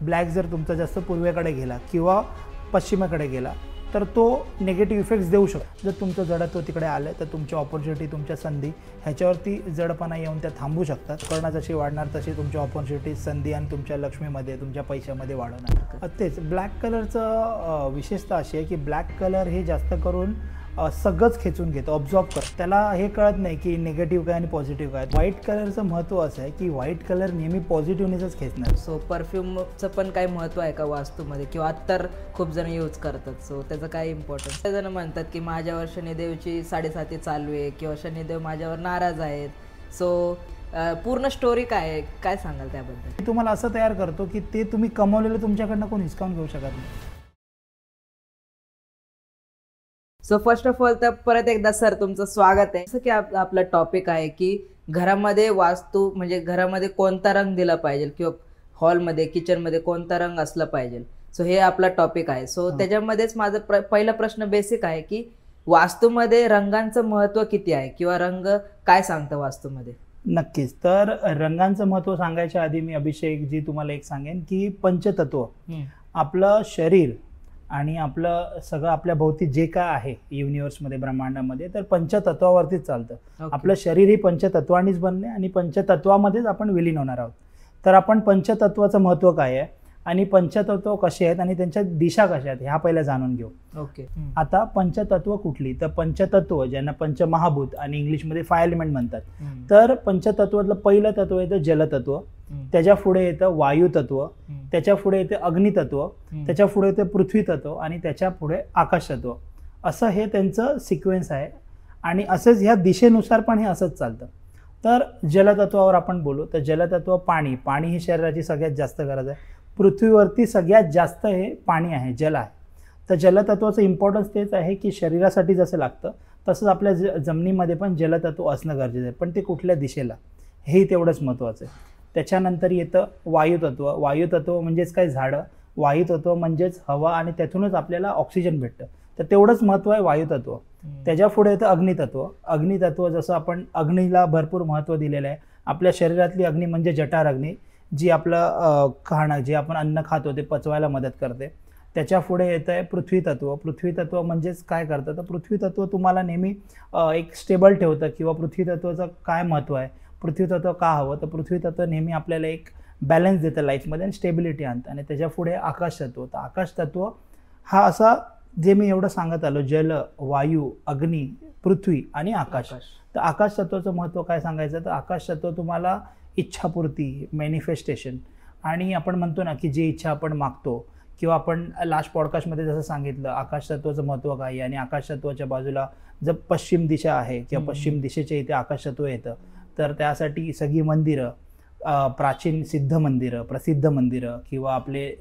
Black जर तुमचा जास्त पूर्वेकडे गेला किंवा पश्चिमेकडे गेला तर तो निगेटिव्ह इफेक्ट्स देऊ शकतो. जर तुमचं जडत्व तिकडे आलं तर तुमची ऑपॉर्च्युनिटी, तुमच्या संधी ह्याच्यावरती जडपणा येऊन त्या थांबू शकतात. कर्ण जशी वाढणार तशी तुमची ऑपॉर्च्युनिटी, संधी आणि तुमच्या लक्ष्मीमध्ये, तुमच्या पैशामध्ये वाढवणार. तेच ब्लॅक कलरचं विशेषता अशी आहे की ब्लॅक कलर हे जास्त करून सगळंच खेचून घेतो, ऑब्झॉर्ब करतो. त्याला हे कळत नाही की निगेटिव्ह काय आणि पॉझिटिव्ह काय. व्हाईट कलरचं महत्त्व असं आहे की व्हाईट कलर नेहमी पॉझिटिव्हनेसच खेचणार. सो परफ्यूमचं पण काही महत्त्व आहे का वास्तूमध्ये, किंवा अत्तर खूप जण यूज करतात, सो त्याचं काय इम्पॉर्टन्स? ते जण म्हणतात की माझ्यावर शनिदेवची 7.5 चालू आहे किंवा शनिदेव माझ्यावर नाराज आहेत. सो पूर्ण स्टोरी काय आहे, काय सांगाल त्याबद्दल? तुम्हाला असं तयार करतो की ते तुम्ही कमवलेलं तुमच्याकडनं कोण हिसकावून घेऊ शकत नाही. सो फर्स्ट ऑफ ऑल तर परत एकदा सर तुमचं स्वागत आहे. जसं की आपला टॉपिक आहे की घरामध्ये वास्तू म्हणजे घरामध्ये कोणता रंग दिला पाहिजे किंवा हॉलमध्ये, किचनमध्ये कोणता रंग असला पाहिजे. सो हे आपला टॉपिक आहे. सो त्याच्यामध्येच माझा पहिला प्रश्न बेसिक आहे की वास्तूमध्ये रंगांचं महत्त्व किती आहे किंवा रंग काय सांगतं वास्तूमध्ये? नक्कीच. तर रंगांचं महत्त्व सांगायच्या आधी मी अभिषेक जी तुम्हाला एक सांगेन की पंचतत्व, आपलं शरीर आणि आपलं सगळं आपल्या भोवती जे काय आहे युनिव्हर्समध्ये, ब्रह्मांडामध्ये, तर पंचतत्वावरतीच चालतं. आपलं शरीर ही पंचतत्वानीच बनले आणि पंचतत्वामध्येच आपण विलीन होणार आहोत. तर आपण पंचतत्वाचं महत्त्व काय आहे आणि पंचतत्व कसे आहेत आणि त्यांच्या दिशा कशा आहेत ह्या पहिल्या जाणून घेऊ. ओके. आता पंचतत्व कुठली? तर पंचतत्व ज्यांना पंचमहाभूत आणि इंग्लिशमध्ये 5 एलिमेंट म्हणतात. तर पंचतत्वातलं पहिलं तत्व येतं जलतत्व, त्याच्या पुढे येतं वायुतत्व, त्याच्या पुढे येते अग्नितत्व, त्याच्या पुढे येते पृथ्वी तत्व आणि त्याच्या पुढे आकाशतत्व. असं हे त्यांचं सिक्वेन्स आहे आणि असंच ह्या दिशेनुसार पण हे असंच चालतं. तर जलतत्वावर आपण बोलू तर जलतत्व पाणी. पाणी ही शरीराची सगळ्यात जास्त गरज आहे. पृथ्वीवरती सगळ्यात जास्त हे पाणी आहे, जल आहे. तर जलतत्वाचं इम्पॉर्टन्स तेच आहे की शरीरासाठी जसं लागतं तसंच आपल्या जमिनीमध्ये पण जलतत्व असणं गरजेचं आहे. पण ते कुठल्या दिशेला हेही तेवढंच महत्त्वाचं आहे. त्याच्यानंतर येतं वायुतत्व. वायुतत्व म्हणजेच काय? झाडं. वायुतत्व म्हणजेच हवा आणि त्यातूनच आपल्याला ऑक्सिजन भेटतं. तर तेवढंच महत्त्व आहे वायुतत्व. त्याच्या पुढे येतं अग्नितत्व. अग्नितत्व जसं आपण अग्नीला भरपूर महत्त्व दिलेलं आहे. आपल्या शरीरातली अग्नी म्हणजे जठार अग्नी, जी आपलं खाणं, जे आपण अन्न खातो ते पचवायला मदत करते. त्याच्या पुढे येतं आहे पृथ्वीतत्व. पृथ्वीतत्व म्हणजेच काय करतं? तर पृथ्वीतत्व तुम्हाला नेहमी एक स्टेबल ठेवतं किंवा पृथ्वीतत्वाचं काय महत्त्व आहे, पृथ्वीतत्व का हवं? तर पृथ्वीतत्व नेहमी आपल्याला एक बॅलन्स देतं लाईफमध्ये आणि स्टेबिलिटी आणतं. आणि त्याच्या पुढे आकाशतत्व. तर आकाशतत्व हा असा जे मी एवढं सांगत आलो, जल, वायू, अग्नी, पृथ्वी आणि आकाश. तर आकाशतत्वाचं महत्त्व काय सांगायचं? तर आकाशतत्व तुम्हाला इच्छापूर्ती, मॅनिफेस्टेशन आणि आपण म्हणतो ना की जी इच्छा आपण मागतो किंवा आपण लास्ट पॉडकास्टमध्ये जसं सांगितलं आकाशतत्वाचं महत्त्व काय आहे आणि आकाशतत्वाच्या बाजूला जर पश्चिम दिशा आहे किंवा पश्चिम दिशेच्या इथे आकाशतत्व येतं तर त्यासाठी सगळी मंदिरं, प्राचीन सिद्ध मंदिरं, प्रसिद्ध मंदिरं किंवा आपले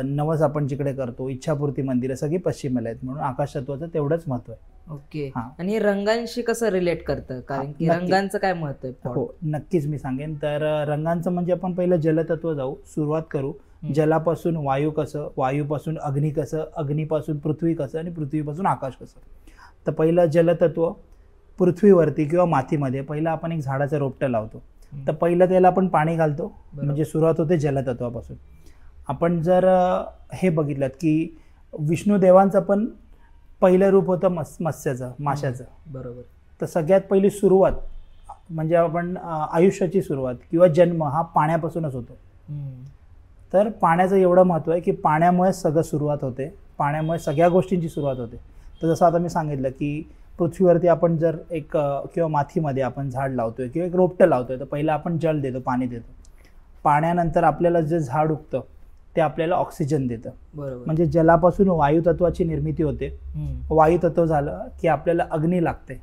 नवस आपण जिकडे करतो इच्छापूर्ती मंदिरं सगळी पश्चिमेला आहेत. म्हणून आकाशतत्वाचं तेवढंच महत्त्व आहे. ओके. आणि रंगांशी कसं रिलेट करतं? कारण की रंगांचं काय महत्त्व आहे? हो, नक्कीच मी सांगेन. तर रंगांचं म्हणजे आपण पहिलं जलतत्व जाऊ, सुरुवात करू. जलापासून वायू कसं, वायूपासून अग्नी कसं, अग्नीपासून पृथ्वी कसं आणि पृथ्वीपासून आकाश कसं. तर पहिलं जलतत्व. पृथ्वीवरती किंवा मातीमध्ये पहिलं आपण एक झाडाचं रोपटं लावतो. तर पहिलं त्याला आपण पाणी घालतो, म्हणजे सुरुवात होते जलतत्वापासून. आपण जर हे बघितलं की विष्णुदेवांचं पण पहिलं रूप होतं मत्स्याचं, माशाचं. बरोबर. तर सगळ्यात पहिली सुरुवात म्हणजे आपण आयुष्याची सुरुवात किंवा जन्म हा पाण्यापासूनच होतो. तर पाण्याचं एवढं महत्त्व आहे की पाण्यामुळे सगळं सुरुवात होते, पाण्यामुळे सगळ्या गोष्टींची सुरुवात होते. तर जसं आता मी सांगितलं की पृथ्वीवरती आपण जर एक किंवा मातीमध्ये आपण झाड लावतोय किंवा एक रोपटं लावतोय तर पहिलं आपण जल देतो, पाणी देतो. पाण्यानंतर आपल्याला जे झाड उगतं ते आपल्याला ऑक्सिजन देतं. बरोबर. म्हणजे जलापासून वायुतत्वाची निर्मिती होते. वायुतत्व झालं की आपल्याला अग्नी लागते.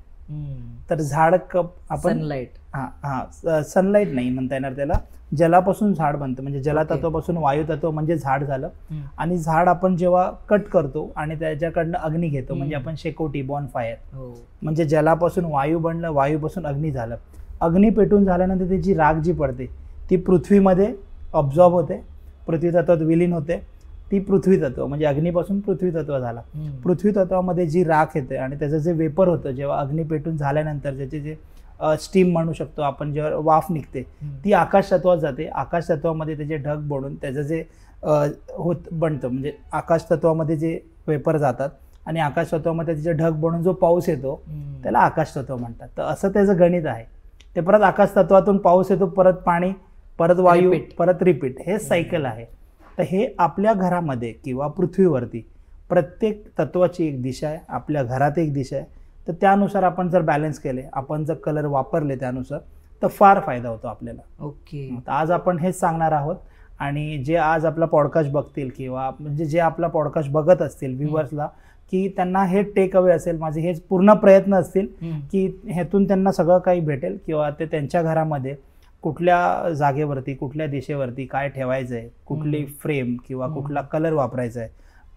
तर झाड आपण सनलाईट सनलाईट नाही म्हणता येणार त्याला, जलापासून झाड बनतं. म्हणजे जलतत्वापासून वायुतत्व म्हणजे झाड झालं. आणि झाड आपण जेव्हा कट करतो आणि त्याच्याकडनं अग्नी घेतो म्हणजे आपण शेकोटी, बॉनफायर. म्हणजे जलापासून वायू बनलं, वायूपासून अग्नी झालं. अग्नी पेटून झाल्यानंतर त्याची राख जी पडते ती पृथ्वीमध्ये ऑब्झॉर्ब होते, पृथ्वी तत्वात विलीन होते. ती पृथ्वी तत्व म्हणजे अग्नीपासून पृथ्वी तत्व झाला. पृथ्वी तत्वामध्ये जी राख येते आणि त्याचं जे वेपर होतं जेव्हा अग्नी पेटून झाल्यानंतर त्याचे जे स्टीम म्हणू शकतो आपण, जेव्हा वाफ निघते ती आकाश तत्वात जाते. आकाश तत्वामध्ये त्याचे ढग बनून त्याचं जे बनतं, म्हणजे आकाश तत्वामध्ये जे वेपर जातात आणि आकाश तत्वामध्ये त्याचे ढग बनून जो पाऊस येतो त्याला आकाश तत्व म्हणतात. तर असं त्याचं गणित आहे. ते परत आकाश तत्वातून पाऊस येतो, परत पाणी, परत वायू, परत रिपीट, हे सायकल आहे. तर हे आपल्या घरामध्ये किंवा पृथ्वीवरती प्रत्येक तत्वाची एक दिशा आहे, आपल्या घरात एक दिशा आहे. तर त्यानुसार आपण जर बॅलन्स केले, आपण जर कलर वापरले त्यानुसार, तर फार फायदा होतो आपल्याला. ओके. तर आज आपण हेच सांगणार आहोत. आणि जे आज आपला पॉडकास्ट बघतील किंवा म्हणजे जे आपला पॉडकास्ट बघत असतील व्ह्युअर्सला, की त्यांना हे टेक अवे असेल, माझे हेच पूर्ण प्रयत्न असतील की ह्यातून त्यांना सगळं काही भेटेल किंवा ते त्यांच्या घरामध्ये कुठल्या जागेवरती, कुठल्या दिशेवरती काय ठेवायचं आहे, कुठली फ्रेम किंवा कुठला कलर वापरायचा आहे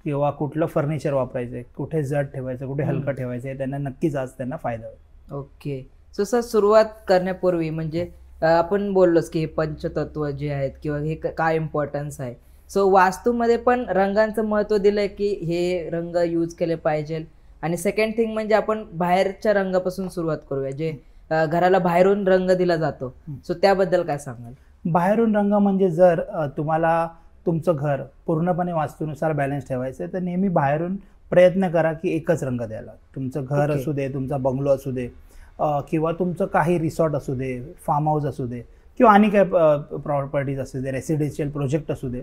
किंवा कुठलं फर्निचर वापरायचं आहे, कुठे जड ठेवायचं, कुठे हलकं ठेवायचं आहे, त्यांना नक्कीच आज त्यांना फायदा होईल. ओके. सो सर, सुरुवात करण्यापूर्वी म्हणजे आपण बोललोच की हे पंचतत्व जे आहेत किंवा हे काय इम्पॉर्टन्स आहे. सो वास्तूमध्ये पण रंगांचं महत्त्व दिलंय की हे रंग यूज केले पाहिजे. आणि सेकंड थिंग म्हणजे आपण बाहेरच्या रंगापासून सुरुवात करूया, जे घराला बाहेरून रंग दिला जातो. सो त्याबद्दल काय सांगाल? बाहेरून रंग म्हणजे जर तुम्हाला तुमचं घर पूर्णपणे वास्तूनुसार बॅलन्स ठेवायचं आहे तर नेहमी बाहेरून प्रयत्न करा की एकच रंग द्यायला. तुमचं घर असू दे, तुमचा बंगलो असू दे किंवा तुमचं काही रिसॉर्ट असू दे, फार्म हाऊस असू दे किंवा आणि काय प्रॉपर्टीज असू दे, रेसिडेन्शियल प्रोजेक्ट असू दे,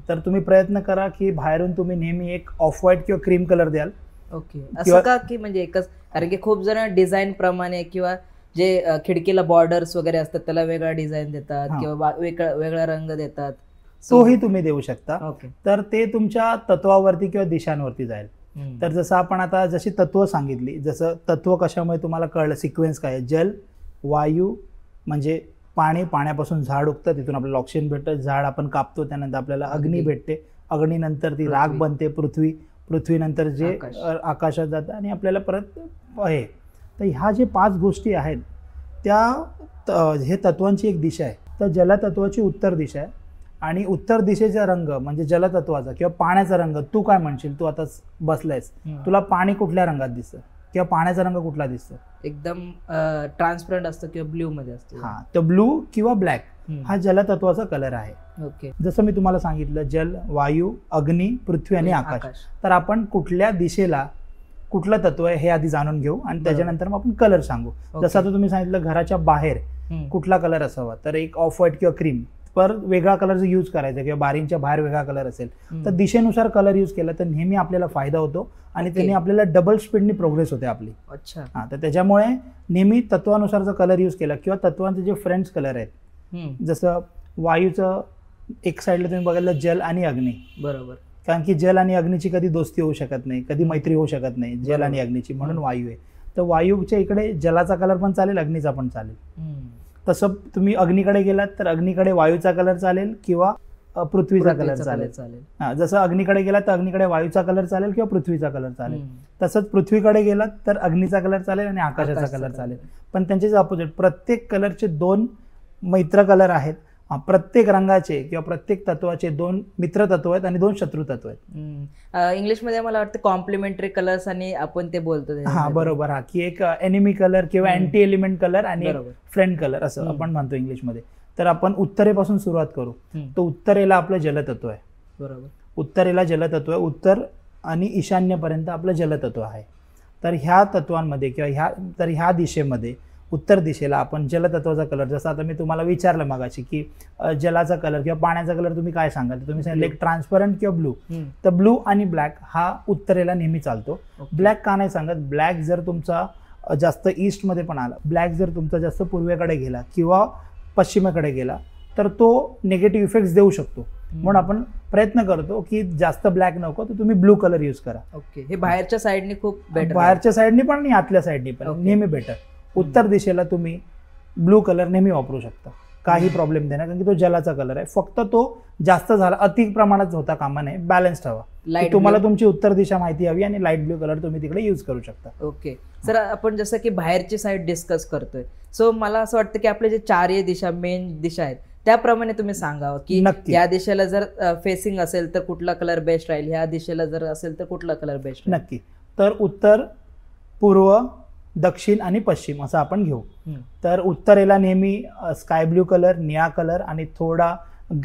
तर तुम्ही प्रयत्न करा की बाहेरून तुम्ही नेहमी एक ऑफ व्हाईट किंवा क्रीम कलर द्याल. ओके. असं का की म्हणजे एकच, कारण की खूप जण डिझाईन प्रमाणे किंवा जे खिडकीला बॉर्डर्स वगैरे असतात त्याला वेगळा डिझाईन देतात किंवा वेगळा रंग देतात, तोही तुम्ही देऊ शकता. ओके. तर ते तुमच्या तत्वावरती किंवा दिशांवरती जाईल. तर जसं आपण आता जशी तत्व सांगितली, जसं तत्व कशामुळे तुम्हाला कळलं, सिक्वेन्स काय आहे, जल, वायू म्हणजे पाणी, पाण्यापासून झाड उगतं, तिथून आपल्याला ऑक्सिजन भेटतं, झाड आपण कापतो, त्यानंतर आपल्याला अग्नी भेटते, अग्नीनंतर ती राख बनते, पृथ्वी, पृथ्वीनंतर जे आकाशात जातं आणि आपल्याला परत आहे. तर ह्या जे 5 गोष्टी आहेत त्या हे तत्वांची एक दिशा आहे. तर जलतत्वाची उत्तर दिशा आहे आणि उत्तर दिशेचा रंग म्हणजे जलतत्वाचा किंवा पाण्याचा रंग. तू काय म्हणशील, तू आता बसलायस, तुला पाणी कुठल्या रंगात दिसतं किंवा पाण्याचा रंग कुठला दिसतो? एकदम ट्रान्सपरंट असतो किंवा ब्ल्यू मध्ये असतो. हा, तर ब्लू किंवा ब्लॅक हा जलतत्वाचा कलर आहे. ओके. जसं मी तुम्हाला सांगितलं, जल, वायू, अग्नी, पृथ्वी आणि आकाश. तर आपण कुठल्या दिशेला कुठलं तत्व आहे हे आधी जाणून घेऊ आणि त्याच्यानंतर मग आपण कलर सांगू. जसं आता तुम्ही सांगितलं घराच्या बाहेर कुठला कलर असावा, तर एक ऑफ व्हाईट किंवा क्रीम, पर वेगळा कलर जर यूज करायचा किंवा बारींच्या बाहेर वेगळा कलर असेल तर दिशेनुसार कलर यूज केला तर नेहमी आपल्याला फायदा होतो आणि त्याने आपल्याला डबल स्पीडनी प्रोग्रेस होते आपली. अच्छा. हा, तर त्याच्यामुळे नेहमी तत्वानुसारचा कलर यूज केला किंवा तत्वांचे जे फ्रेंड्स कलर आहेत, जसं वायूचं एक साईडला तुम्ही बघायला जल आणि अग्नी, बरोबर, कारण की जल आणि अग्नीची कधी दोस्ती होऊ शकत नाही, कधी मैत्री होऊ शकत नाही जल आणि अग्नीची, म्हणून वायू आहे. तर वायूच्या इकडे जलाचा कलर पण चालेल, अग्नीचा पण चालेल. तसं तुम्ही अग्नीकडे गेलात तर अग्नीकडे वायूचा कलर चालेल किंवा पृथ्वीचा कलर चालेल. हा, जसं अग्नीकडे गेलात तर अग्नीकडे वायूचा कलर चालेल किंवा पृथ्वीचा कलर चालेल. तसंच पृथ्वीकडे गेलात तर अग्नीचा कलर चालेल आणि आकाशाचा कलर चालेल. पण त्यांचे अपोजिट, प्रत्येक कलरचे 2 मैत्र कलर आहेत. प्रत्येक रंगाचे किंवा प्रत्येक तत्वाचे 2 मित्र तत्व आहेत आणि 2 शत्रू तत्व आहेत. इंग्लिशमध्ये मला वाटतं कॉम्प्लिमेंटरी कलर्स आणि आपण ते बोलतो. हा, बरोबर. हा, की एक एनिमी कलर किंवा अँटी एलिमेंट कलर आणि फ्रेंड कलर असं आपण म्हणतो इंग्लिशमध्ये. तर आपण उत्तरेपासून सुरुवात करू. तर उत्तरेला आपलं जलतत्व आहे. बरोबर. उत्तरेला जलतत्व आहे. उत्तर आणि ईशान्येपर्यंत आपलं जलतत्व आहे. तर ह्या तत्वांमध्ये किंवा ह्या दिशेमध्ये उत्तर दिशेला आपण जलतत्वाचा कलर, जसं आता मी तुम्हाला विचारलं मगाशी की जलाचा कलर किंवा पाण्याचा कलर तुम्ही काय सांगाल, तुम्ही सांगितलं एक ट्रान्सपरंट किंवा ब्लू. तर ब्लू आणि ब्लॅक हा उत्तरेला नेहमी चालतो. ब्लॅक का नाही सांगत, ब्लॅक जर तुमचा जास्त ईस्टमध्ये पण आला, ब्लॅक जर तुमचा जास्त पूर्वेकडे गेला किंवा पश्चिमेकडे गेला तर तो निगेटिव्ह इफेक्ट्स देऊ शकतो. म्हणून आपण प्रयत्न करतो की जास्त ब्लॅक नको, तर तुम्ही ब्लू कलर यूज करा. ओके. हे बाहेरच्या साईडने खूप बेटर, बाहेरच्या साईडनी पण आणि आतल्या साईडनी पण नेहमी बेटर. उत्तर दिशेला तुम्ही ब्लू कलर नेहमी वापरू शकता, काही प्रॉब्लेम देणार, कारण की तो जलाचा कलर आहे. फक्त तो जास्त झाला, अति प्रमाणात होता कामा नये, बॅलन्स ठेवा. तुम्हाला तुमची उत्तर दिशा माहिती हवी आणि लाईट ब्लू कलर तुम्ही तिकडे यूज करू शकता. ओके. सर, आपण जसं की बाहेरची साईड डिस्कस करतोय, सो मला असं वाटतं की आपले जे 4 दिशा, मेन दिशा आहेत, त्याप्रमाणे तुम्ही सांगावं की या दिशेला जर फेसिंग असेल तर कुठला कलर बेस्ट राहील, ह्या दिशेला जर असेल तर कुठला कलर बेस्ट. नक्की. तर उत्तर, पूर्व, दक्षिण आणि पश्चिम असं आपण घेऊ. तर उत्तरेला नेहमी स्काय ब्ल्यू कलर, निळा कलर आणि थोडा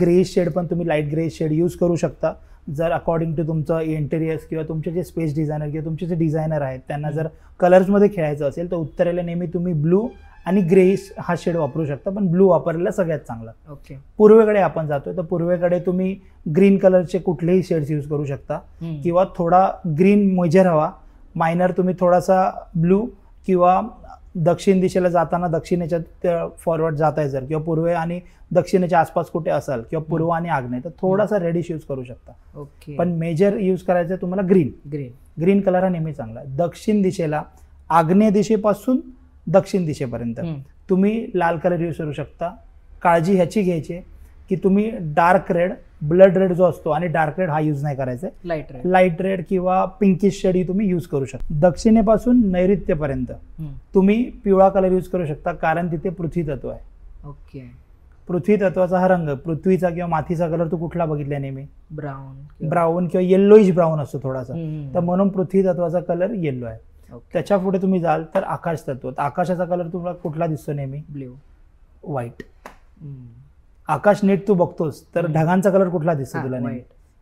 ग्रे शेड पण तुम्ही लाईट ग्रे शेड यूज करू शकता. जर अकॉर्डिंग टू तुमचं इंटेरियर्स किंवा तुमचे जे स्पेस डिझायनर किंवा तुमचे जे डिझायनर आहेत त्यांना जर कलर्समध्ये खेळायचं असेल तर उत्तरेला नेहमी तुम्ही ब्लू आणि ग्रे हा शेड वापरू शकता, पण ब्लू वापरलेला सगळ्यात चांगला. ओके. पूर्वेकडे आपण जातोय तर पूर्वेकडे तुम्ही ग्रीन कलरचे कुठलेही शेड्स यूज करू शकता किंवा थोडा ग्रीन मेजर हवा, मायनर तुम्ही थोडासा ब्लू किंवा दक्षिण दिशेला जाताना दक्षिणेच्या फॉरवर्ड जाताय जर किंवा पूर्वे आणि दक्षिणेच्या आसपास कुठे असाल किंवा पूर्व आणि आग्नेय तर थोडासा रेडिश यूज करू शकता. ओके. पण मेजर यूज करायचं तुम्हाला ग्रीन कलर हा नेहमी चांगला. दक्षिण दिशेला आग्नेय दिशेपासून दक्षिण दिशेपर्यंत तुम्ही लाल कलर यूज करू शकता. काळजी ह्याची घ्यायची की तुम्ही डार्क रेड, ब्लड रेड जो असतो आणि डार्क रेड हा यूज नाही करायचा. लाईट रेड किंवा पिंकिश शेड ही तुम्ही यूज करू शकता. दक्षिणेपासून नैऋत्यपर्यंत तुम्ही पिवळा कलर यूज करू शकता कारण तिथे पृथ्वी तत्व आहे. ओके. पृथ्वी तत्वाचा हा रंग, पृथ्वीचा किंवा मातीचा कलर तू कुठला बघितला नेहमी? ब्राऊन किंवा येल्लोइश ब्राऊन असतो थोडासा, तर म्हणून पृथ्वी तत्वाचा कलर येल्लो आहे. त्याच्या पुढे तुम्ही जाल तर आकाश तत्व. आकाशाचा कलर तुम्हाला कुठला दिसतो नेहमी? ब्ल्यू. व्हाईट. आकाश नीट तू बघतोस तर ढगांचा कलर कुठला दिसतो तुला?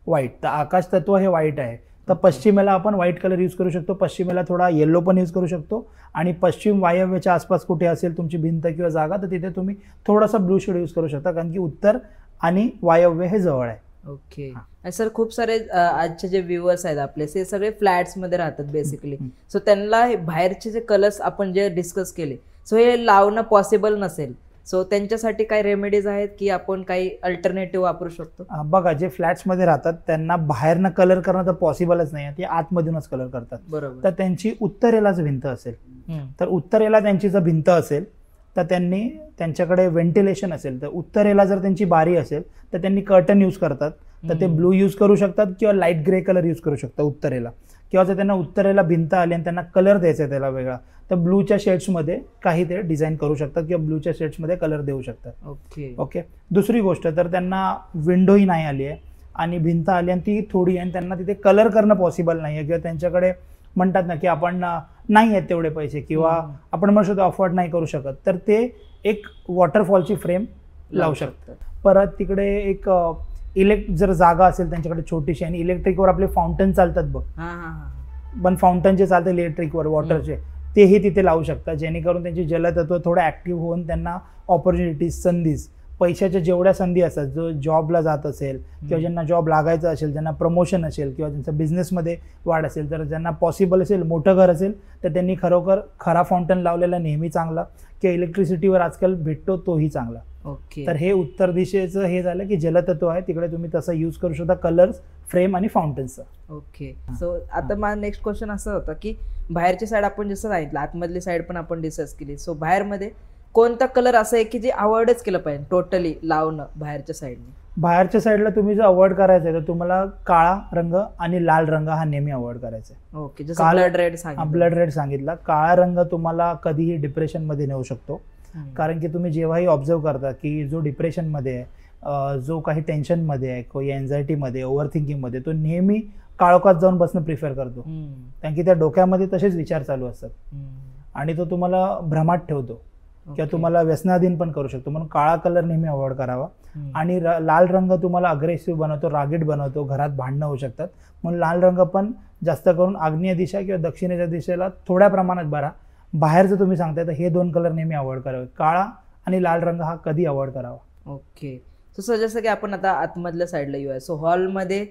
व्हाईट. तर आकाश तत्व हे व्हाईट आहे. तर पश्चिमेला आपण व्हाईट कलर यूज करू शकतो, पश्चिमेला थोडा येल्लो पण यूज करू शकतो आणि पश्चिम वायव्याच्या आसपास कुठे असेल तुमची भिंत किंवा जागा तर तिथे तुम्ही थोडासा ब्लू शेड यूज करू शकता कारण की उत्तर आणि वायव्य हे जवळ आहे. ओके. सर खूप सारे आजचे जे व्ह्युअर्स आहेत आपले ते सगळे फ्लॅट्स मध्ये राहतात बेसिकली, सो त्यांना बाहेरचे जे कलर्स आपण जे डिस्कस केले सो हे लावणं पॉसिबल नसेल, सो त्यांच्यासाठी काही रेमेडीज आहेत की आपण काही अल्टरनेटिव्ह वापरू शकतो? बघा, जे फ्लॅट्स मध्ये राहतात त्यांना बाहेरनं कलर करणं तर पॉसिबलच नाही, ते आतमधूनच कलर करतात. बरोबर. तर त्यांची उत्तरेलाच भिंत असेल तर उत्तरेला त्यांची जर भिंत असेल तर त्यांनी त्यांच्याकडे व्हेंटिलेशन असेल तर उत्तरेला जर त्यांची बारी असेल तर त्यांनी कर्टन यूज करतात. तर ते ब्लू यूज करू शकतात किंवा लाईट ग्रे कलर यूज करू शकतात उत्तरेला. किंवा जर त्यांना उत्तरेला भिंत आली आणि त्यांना कलर द्यायचा आहे त्याला वेगळा तर ब्लूच्या शेड्समध्ये काही ते डिझाईन करू शकतात किंवा ब्लूच्या शेड्समध्ये कलर देऊ शकतात. ओके. दुसरी गोष्ट, तर त्यांना विंडोही नाही आली आहे आणि भिंत आली आणि ती थोडी आहे आणि त्यांना तिथे कलर करणं पॉसिबल नाही आहे किंवा त्यांच्याकडे म्हणतात ना की आपण नाही आहेत तेवढे पैसे किंवा आपण म्हणू शकतो अफोर्ड नाही करू शकत, तर ते एक वॉटरफॉलची फ्रेम लावू शकतात. परत तिकडे एक जर जागा असेल त्यांच्याकडे छोटीशी आणि इलेक्ट्रिकवर आपले फाउंटन चालतात बघ, पण फाउंटन जे चालतात इलेक्ट्रिकवर वॉटरचे तेही तिथे लावू शकतात जेणेकरून त्यांचे जलतत्व थोडं ऍक्टिव्ह होऊन त्यांना ऑपॉर्च्युनिटीज, संधीज, पैशाच्या जेवढ्या संधी असतात, जो जॉबला जात असेल किंवा ज्यांना जॉब लागायचा असेल, ज्यांना प्रमोशन असेल किंवा त्यांचा बिझनेसमध्ये वाढ असेल, तर ज्यांना पॉसिबल असेल, मोठं घर असेल तर त्यांनी खरोखर खरा फाउंटन लावलेला नेहमी चांगला किंवा इलेक्ट्रिसिटीवर आजकाल भेटतो तोही चांगला. ओके. तर हे उत्तर दिशेचं हे झालं की जलतत्व आहे तिकडे तुम्ही तसं यूज करू शकता कलर्स, फ्रेम आणि फाउंटन्सचं. ओके. सो आता माझा नेक्स्ट क्वेश्चन असं होतं की बाहेरची साईड आपण जसं सांगितलं, आतमधली साईड पण आपण डिस्कस केली, सो बाहेरमध्ये कोणता कलर असा आहे की जे अवॉइडच केलं पाहिजे टोटली लावणं बाहेरच्या साईडने? बाहेरच्या साईडला तुम्ही जर अवॉइड करायचं आहे तर तुम्हाला काळा रंग आणि लाल रंग हा नेहमी अवॉइड करायचा आहे. ओके. जसं ब्लड रेड सांगितला. काळा रंग तुम्हाला कधीही डिप्रेशनमध्ये नेऊ शकतो कारण की तुम्ही जेव्हाही ऑब्झर्व करता की जो डिप्रेशनमध्ये आहे, जो काही टेन्शनमध्ये आहे किंवा एन्झायटीमध्ये, ओव्हर थिंकिंगमध्ये, तो नेहमी काळोखात जाऊन बसणं प्रिफर करतो कारण की त्या डोक्यामध्ये तसेच विचार चालू असतात आणि तो तुम्हाला भ्रमात ठेवतो किंवा तुम्हाला व्यसनाधीन पण करू शकतो. म्हणून काळा कलर नेहमी अवॉइड करावा. आणि लाल रंग तुम्हाला अग्रेसिव्ह बनवतो, रागीट बनवतो, घरात भांडणं होऊ शकतात. म्हणून लाल रंग पण जास्त करून आग्नेय दिशा किंवा दक्षिणेच्या दिशेला थोड्या प्रमाणात भरा. बाहेर जर तुम्ही सांगताय तर हे दोन कलर नेहमी अवॉइड करावे. काळा आणि लाल रंग हा कधी अवॉइड करावा. ओके. सो जसं की आपण आता आतमधल्या साईडला येऊया, सो हॉलमध्ये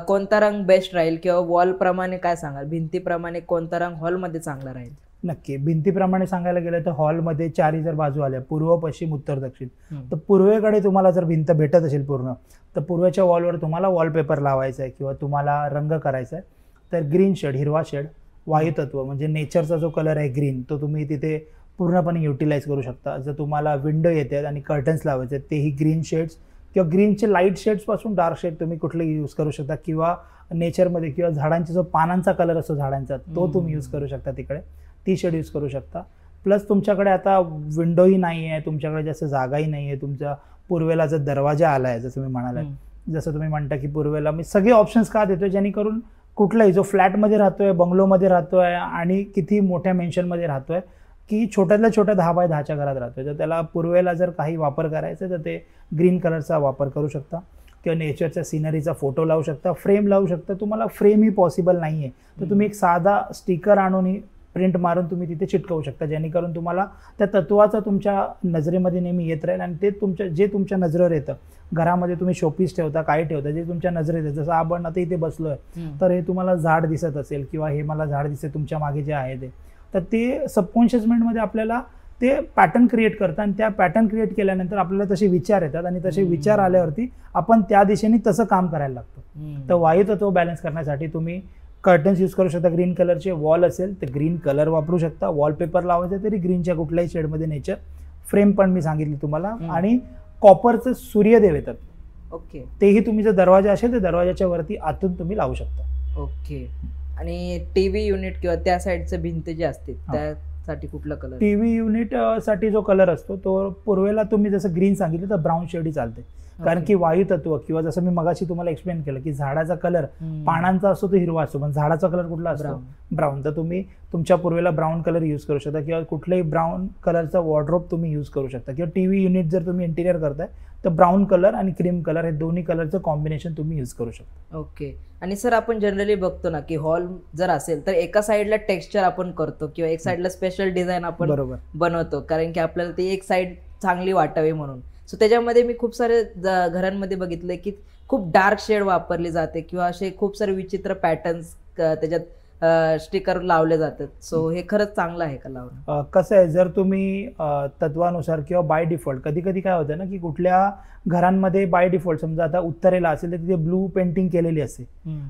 कोणता रंग बेस्ट राहील किंवा वॉल प्रमाणे काय सांगाल, भिंतीप्रमाणे कोणता रंग हॉलमध्ये चांगला राहील? नक्की. भिंतीप्रमाणे सांगायला गेलं तर हॉलमध्ये चारही जर बाजू आल्या, पूर्व, पश्चिम, उत्तर, दक्षिण, तर पूर्वेकडे तुम्हाला जर भिंत भेटत असेल पूर्ण तर पूर्वेच्या वॉलवर तुम्हाला वॉलपेपर लावायचा आहे किंवा तुम्हाला रंग करायचा आहे तर ग्रीन शेड, हिरवा शेड, वायुतत्व म्हणजे नेचरचा जो कलर आहे ग्रीन, तो तुम्ही तिथे पूर्णपणे युटिलाइज करू शकता. जर तुम्हाला विंडो येतात आणि कर्टन्स लावायचे तेही ग्रीन शेड्स किंवा ग्रीनचे लाईट शेड्सपासून डार्क शेड तुम्ही कुठले यूज करू शकता किंवा नेचरमध्ये किंवा झाडांचा जो पानांचा कलर असतो झाडांचा तो तुम्ही यूज करू शकता, तिकडे ती शेड यूज करू शकता. प्लस तुमच्याकडे आता विंडोही नाही आहे, तुमच्याकडे जास्त जागाही नाही आहे, तुमच्या पूर्वेला जर दरवाजा आला आहे जसं तुम्ही म्हणालात, जसं तुम्ही म्हणता की पूर्वेला मी सगळे ऑप्शन्स का देतोय जेणेकरून कुठलाही जो फ्लॅटमध्ये राहतोय, बंगलोमध्ये राहतोय आणि किती मोठ्या मेन्शनमध्ये राहतोय, की छोट्यातल्या छोट्या 10 बाय 10च्या घरात राहतोय, तर त्याला पूर्वेला जर काही वापर करायचा तर ते ग्रीन कलरचा वापर करू शकता किंवा नेचरच्या सिनरीचा फोटो लावू शकता, फ्रेम लावू शकता. तुम्हाला फ्रेम ही पॉसिबल नाही आहे तर तुम्ही एक साधा स्टिकर आणून प्रिंट मारून तुम्ही तिथे चिटकवू शकता, जेणेकरून तुम्हाला त्या तत्वाचा तुमच्या नजरेमध्ये नेहमी येत राहील आणि ते तुमच्या नजरेवर येतं. घरामध्ये तुम्ही शोपीस ठेवता, काय ठेवता, जे तुमच्या नजरेत येतं. जसं आपण आता इथे बसलोय तर हे तुम्हाला झाड दिसत असेल किंवा हे मला झाड दिसते तुमच्या मागे जे आहे ते, तर ते सबकॉन्शियस माइंडमध्ये आपल्याला ते पॅटर्न क्रिएट करतं आणि त्या पॅटर्न क्रिएट केल्यानंतर आपल्याला तसे विचार येतात आणि तसे विचार आल्यावरती आपण त्या दिशेने तसं काम करायला लागतो. तर वायू तत्व बॅलन्स करण्यासाठी तुम्ही कर्टन्स यूज करू शकता ग्रीन कलरचे. वॉल असेल तर ग्रीन कलर वापरू शकता. वॉलपेपर लावायचं तरी ग्रीनच्या कुठल्याही शेडमध्ये नेचर. फ्रेम पण मी सांगितली तुम्हाला. आणि कॉपरचं सूर्यदेव येतात, ओके, तेही तुम्ही जर दरवाजा असेल तर दरवाजाच्या वरती आतून तुम्ही लावू शकता. ओके. आणि टीव्ही युनिट किंवा त्या साईडचे भिंत जे असते त्यासाठी कुठला कलर? टीव्ही युनिट साठी जो कलर असतो तो पूर्वेला तुम्ही जसं ग्रीन सांगितलं तर ब्राऊन शेड ही चालते. कारण की वायू तत्व किंवा जसं मी मगाशी तुम्हाला एक्सप्लेन केलं की झाडाचा कलर पानांचा असतो तो हिरवा असतो, पण झाडाचा कलर कुठला असतो? ब्राऊन. तर तुम्ही तुमच्या पूर्वेला ब्राऊन कलर यूज करू शकता किंवा कुठलाही ब्राऊन कलरचा वॉर्डरोब तुम्ही यूज करू शकता. किंवा टीव्ही युनिट जर तुम्ही इंटिरियर करताय तर ब्राऊन कलर आणि क्रीम कलर हे दोन्ही कलरचं कॉम्बिनेशन तुम्ही यूज करू शकता. ओके. आणि सर आपण जनरली बघतो ना की हॉल जर असेल तर एका साईडला टेक्स्चर आपण करतो किंवा एक साईडला स्पेशल डिझाईन आपण बरोबर बनवतो, कारण की आपल्याला ती एक साईड चांगली वाटावी म्हणून. सो त्याच्यामध्ये मी खूप सारे घरांमध्ये बघितले की खूप डार्क शेड वापरली जाते किंवा असे खूप सारे विचित्र पॅटर्न्स त्याच्यात स्टिकर लावले जातात. सो हे खरंच चांगलं आहे का लावणं? कसं आहे, जर तुम्ही तत्वानुसार किंवा बाय डिफॉल्ट, कधी कधी काय होतं ना की कुठल्या घरांमध्ये बाय डिफॉल्ट समजा आता उत्तरेला असेल तर तिथे ब्लू पेंटिंग केलेली असते,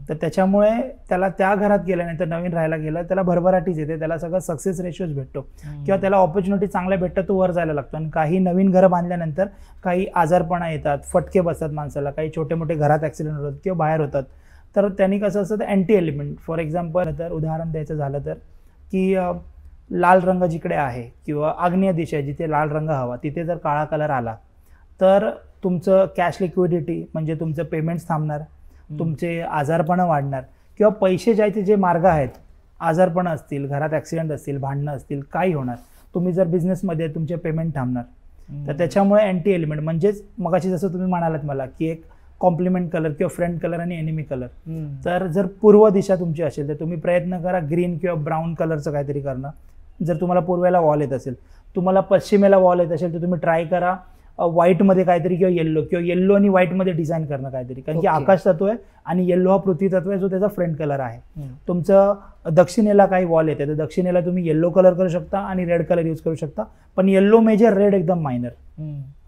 तर त्याच्यामुळे त्याला त्या घरात गेल्यानंतर नवीन राहायला गेला त्याला भरभराटीच येते, त्याला सगळं सक्सेस रेशिओज भेटतो किंवा त्याला ऑपॉर्च्युनिटी चांगल्या भेटतात, तो वर जायला लागतो. आणि काही नवीन घरं बांधल्यानंतर काही आजारपणा येतात, फटके बसतात माणसाला, काही छोटे मोठे घरात ऍक्सिडेंट होतात किंवा बाहेर होतात. तर त्यांनी कसं असतं तर अँटी एलिमेंट, फॉर एक्झाम्पल तर उदाहरण द्यायचं झालं तर की लाल रंग जिकडे आहे किंवा आग्नेय दिशा जिथे लाल रंग हवा तिथे जर काळा कलर आला तर तुमचं कॅश लिक्विडिटी म्हणजे तुमचं पेमेंट्स थांबणार, तुमचे आजारपणं वाढणार किंवा पैसे जायचे जे मार्ग आहेत, आजारपणं असतील, घरात ॲक्सिडेंट असतील, भांडणं असतील, काही होणार. तुम्ही जर बिझनेसमध्ये तुमचे पेमेंट थांबणार. तर त्याच्यामुळे अँटी एलिमेंट म्हणजेच मगाशी जसं तुम्ही म्हणालात मला की एक कॉम्प्लिमेंट कलर किंवा फ्रंट कलर आणि एनिमी कलर. तर जर पूर्व दिशा तुमची असेल तर तुम्ही प्रयत्न करा ग्रीन किंवा ब्राऊन कलरचं काहीतरी करणं. जर तुम्हाला पूर्वेला वॉल येत असेल, तुम्हाला पश्चिमेला वॉल येत असेल तर तुम्ही ट्राय करा व्हाईटमध्ये काहीतरी किंवा येल्लो आणि व्हाईटमध्ये डिझाईन करणं काहीतरी, कारण की आकाश तत्व आहे आणि येल्लो हा पृथ्वी तत्व आहे जो त्याचा फ्रंट कलर आहे. तुमचं दक्षिणेला काही वॉल येते तर दक्षिणेला तुम्ही येल्लो कलर करू शकता आणि रेड कलर यूज करू शकता, पण येल्लो मेजर, रेड एकदम मायनर.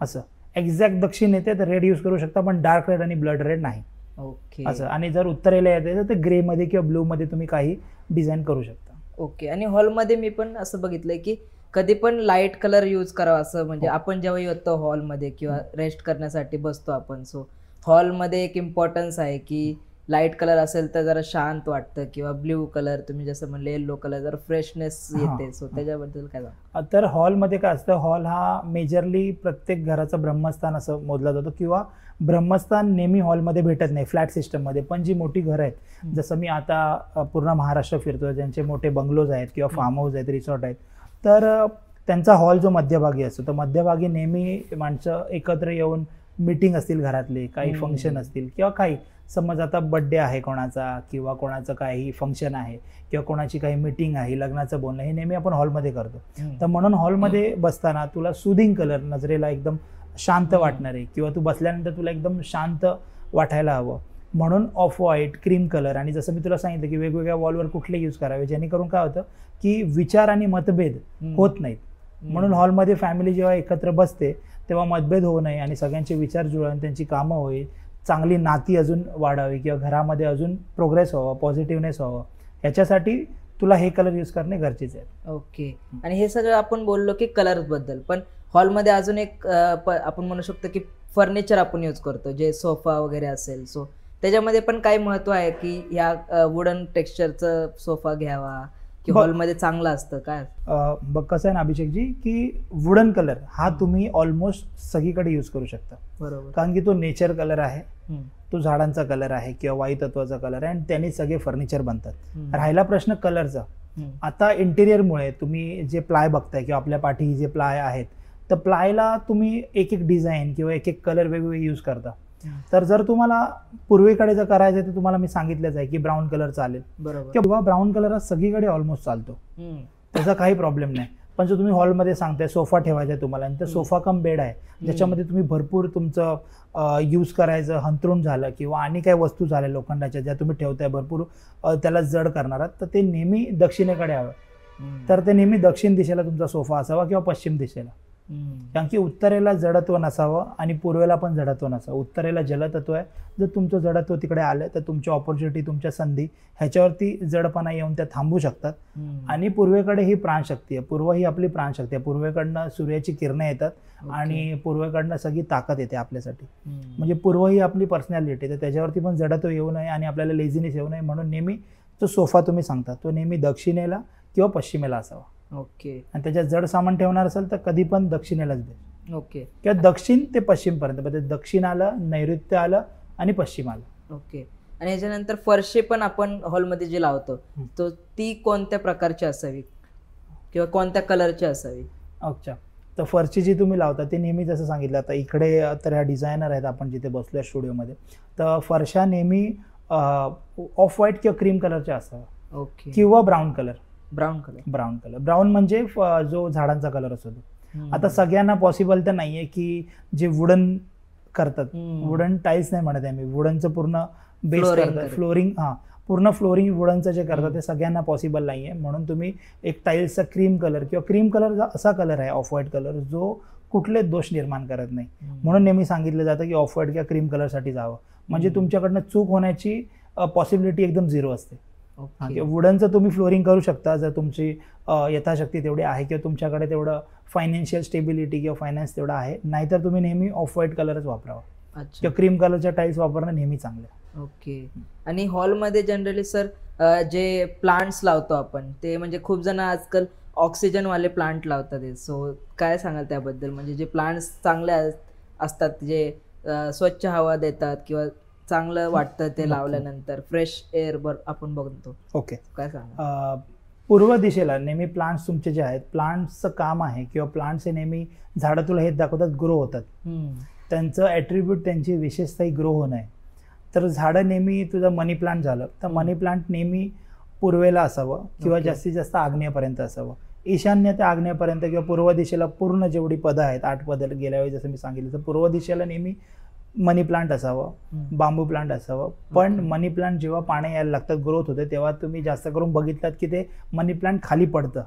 असं एक्झॅक्ट दक्षिण येते तर रेड यूज करू शकता, पण डार्क रेड आणि ब्लड रेड नाही. ओके. असं. आणि जर उत्तरेला येते तर ग्रे मध्ये किंवा ब्लू मध्ये तुम्ही काही डिझाईन करू शकता. ओके. आणि हॉलमध्ये मी पण असं बघितलंय की कधी पण लाईट कलर यूज करावा, असं म्हणजे आपण जेव्हा येतो हॉलमध्ये किंवा रेस्ट करण्यासाठी बसतो आपण, सो हॉलमध्ये एक इम्पॉर्टन्स आहे की लाईट कलर असेल तर जरा शांत वाटतं किंवा ब्ल्यू कलर तुम्ही जसं म्हणले येल्लो कलर जरा फ्रेशनेस येते. सो त्याच्याबद्दल काय सांगा? तर हॉलमध्ये काय असतं, हॉल हा मेजरली प्रत्येक घराचं ब्रह्मस्थान असं मोजला जातो किंवा ब्रह्मस्थान नेहमी हॉलमध्ये भेटत नाही फ्लॅट सिस्टममध्ये. पण जी मोठी घरं आहेत, जसं मी आता पूर्ण महाराष्ट्र फिरतो, ज्यांचे मोठे बंगलोज आहेत किंवा फार्म हाऊस आहेत, रिसॉर्ट आहेत, तर त्यांचा हॉल जो मध्यभागी असतो तर मध्यभागी नेहमी माणसं एकत्र येऊन मीटिंग असतील घरातले, काही फंक्शन असतील किंवा काही समज आता बड्डे आहे कोणाचा किंवा कोणाचं काही फंक्शन आहे किंवा कोणाची काही मीटिंग आहे, लग्नाचं बोलणं, हे नेहमी आपण हॉलमध्ये करतो. तर म्हणून हॉलमध्ये बसताना तुला सुदिंग कलर, नजरेला एकदम शांत वाटणार आहे किंवा तू बसल्यानंतर तुला एकदम शांत वाटायला हवं म्हणून ऑफ व्हाईट, क्रीम कलर. आणि जसं मी तुला सांगितलं की वेगवेगळ्या वॉलवर कुठले यूज करावे जेणेकरून काय होतं की विचार आणि मतभेद होत नाहीत. म्हणून हॉलमध्ये फॅमिली जेव्हा एकत्र बसते तेव्हा मतभेद होऊ नये आणि सगळ्यांचे विचार जुळून त्यांची कामं होईल, चांगली नाती अजून वाढावी किंवा घरामध्ये अजून प्रोग्रेस व्हावा, पॉझिटिव्हनेस व्हावं, ह्याच्यासाठी तुला हे कलर यूज करणे गरजेचे आहे. ओके. आणि हे सगळं आपण बोललो की कलर बद्दल, पण हॉलमध्ये अजून एक आपण म्हणू शकतो की फर्निचर आपण यूज करतो, जे सोफा वगैरे असेल. सो त्याच्यामध्ये पण काही महत्व आहे की या वुडन टेक्स्चरचं सोफा घ्यावा की हॉलमध्ये चांगलं असतं काय? बघ कसं आहे ना अभिषेकजी की वुडन कलर हा तुम्ही ऑलमोस्ट सगळीकडे यूज करू शकता. बरोबर. कारण की तो नेचर कलर आहे तो झाडांचा कलर आहे किंवा वायुतत्वाचा कलर आहे आणि त्यांनी सगळे फर्निचर बनतात. राहिला प्रश्न कलरचा. आता इंटेरियरमुळे तुम्ही जे प्लाय बघताय किंवा आपल्या पाठी जे प्लाय आहेत, तर प्लायला तुम्ही एक एक डिझाईन किंवा एक एक कलर वेगवेगळे यूज करता. तर जर तुम्हाला पूर्वेकडे जर करायचं आहे तर तुम्हाला मी सांगितलंच आहे की ब्राऊन कलर चालेल, किंवा ब्राऊन कलर हा सगळीकडे ऑलमोस्ट चालतो, त्याचा काही प्रॉब्लेम नाही. पण जर तुम्ही हॉलमध्ये सांगताय सोफा ठेवायचा आहे तुम्हाला, आणि तर सोफा कम बेड आहे ज्याच्यामध्ये तुम्ही भरपूर तुमचं यूज करायचं, हंतरून झालं किंवा आणि काही वस्तू झाल्या लोखंडाच्या ज्या तुम्ही ठेवताय भरपूर त्याला जड करणार आहात, तर ते नेहमी दक्षिणेकडे हवं. तर ते नेहमी दक्षिण दिशेला तुमचा सोफा असावा किंवा पश्चिम दिशेला. कारण की उत्तरेला जडत्व नसावं आणि पूर्वेला पण जडत्व नसावं. उत्तरेला जलतत्व आहे, जर तुमचं जडत्व तिकडे आलं तर तुमची ऑपॉर्च्युनिटी, तुमच्या संधी ह्याच्यावरती जडपणा येऊन त्या थांबू शकतात. आणि पूर्वेकडे ही प्राणशक्ती आहे, पूर्व ही आपली प्राणशक्ती आहे. पूर्वेकडनं सूर्याची किरणं येतात आणि पूर्वेकडनं सगळी ताकद येते आपल्यासाठी. म्हणजे पूर्व ही आपली पर्सनॅलिटी, तर त्याच्यावरती पण जडत्व येऊ नये आणि आपल्याला लेझिनेस येऊ नये म्हणून नेहमी जो सोफा तुम्ही सांगता तो नेहमी दक्षिणेला किंवा पश्चिमेला असावा. ओके. आणि त्याच्यात जड सामान ठेवणार असेल तर कधी पण दक्षिणेलाच बेस्ट. ओके. किंवा दक्षिण ते पश्चिम पर्यंत, म्हणजे दक्षिण आलं, नैऋत्य आलं आणि पश्चिम आलं. ओके. आणि याच्यानंतर फरशी पण आपण हॉलमध्ये जी लावतो तो ती कोणत्या प्रकारची असावी किंवा कोणत्या कलरची असावी? अच्छा, तर फरशी जी तुम्ही लावता ते नेहमी जसं सांगितलं, आता इकडे तर ह्या डिझायनर आहेत आपण जिथे बसलोय स्टुडिओमध्ये, तर फरशा नेहमी ऑफ व्हाईट किंवा क्रीम कलरच्या असाव्या. ओके. किंवा ब्राऊन कलर. ब्राऊन म्हणजे जो झाडांचा कलर असतो. आता सगळ्यांना पॉसिबल तर नाहीये की जे वुडन करतात, वुडन टाईल्स नाही म्हणत आहे मी, वुडनचं पूर्ण बेस करतात, फ्लोरिंग, पूर्ण फ्लोरिंग वुडनचं जे करतात ते सगळ्यांना पॉसिबल नाहीये. म्हणून तुम्ही एक टाईल्सचा क्रीम कलर किंवा क्रीम कलर असा कलर आहे ऑफ व्हाईट कलर जो कुठलेच दोष निर्माण करत नाही. म्हणून नेहमी सांगितलं जातं की ऑफ व्हाईट किंवा क्रीम कलरसाठी जावं, म्हणजे तुमच्याकडनं चूक होण्याची पॉसिबिलिटी एकदम झिरो असते. वुडनचं तुम्ही फ्लोरिंग करू शकता जर तुमची यथाशक्ती तेवढी आहे किंवा तुमच्याकडे तेवढं फायनान्शियल स्टेबिलिटी किंवा फायनान्स तेवढा आहे. नाहीतर तुम्ही नेहमी ऑफ व्हाईट कलरच वापरावा किंवा क्रीम कलरच्या टाईल्स वापरणं नेहमी चांगलं. ओके. आणि हॉलमध्ये जनरली सर जे प्लांट्स लावतो आपण ते म्हणजे खूप जण आजकाल ऑक्सिजन वाले प्लांट लावतात, सो काय सांगाल त्याबद्दल? म्हणजे जे प्लांट्स चांगले असतात जे स्वच्छ हवा देतात किंवा चांगलं वाटतं ते लावल्यानंतर फ्रेश एअर आपण बघतो. ओके, काय सांगा? पूर्व दिशेला नेहमी प्लांट्स तुमचे जे आहेत, प्लांट्सचं काम आहे किंवा प्लांट्स हे नेहमी झाडं तुला हेच दाखवतात ग्रो होतात. त्यांचं ॲट्रिब्यूट, त्यांची विशेषता ग्रो होणं आहे. तर झाडं नेहमी तुझं मनी प्लांट झालं तर मनी प्लांट नेहमी पूर्वेला असावं किंवा जास्तीत जास्त आग्नेयपर्यंत असावं. ईशान्य ते आग्नेयपर्यंत किंवा पूर्व दिशेला पूर्ण जेवढी पदं आहेत, 8 पदं गेल्या वेळी जसं मी सांगितलं, तर पूर्व दिशेला नेहमी मनी प्लांट असावं, बांबू प्लांट असावं. पण मनी प्लांट जेव्हा पाणी यायला लागतात, ग्रोथ होते, तेव्हा तुम्ही जास्त करून बघितलात की ते मनी प्लांट खाली पडतं,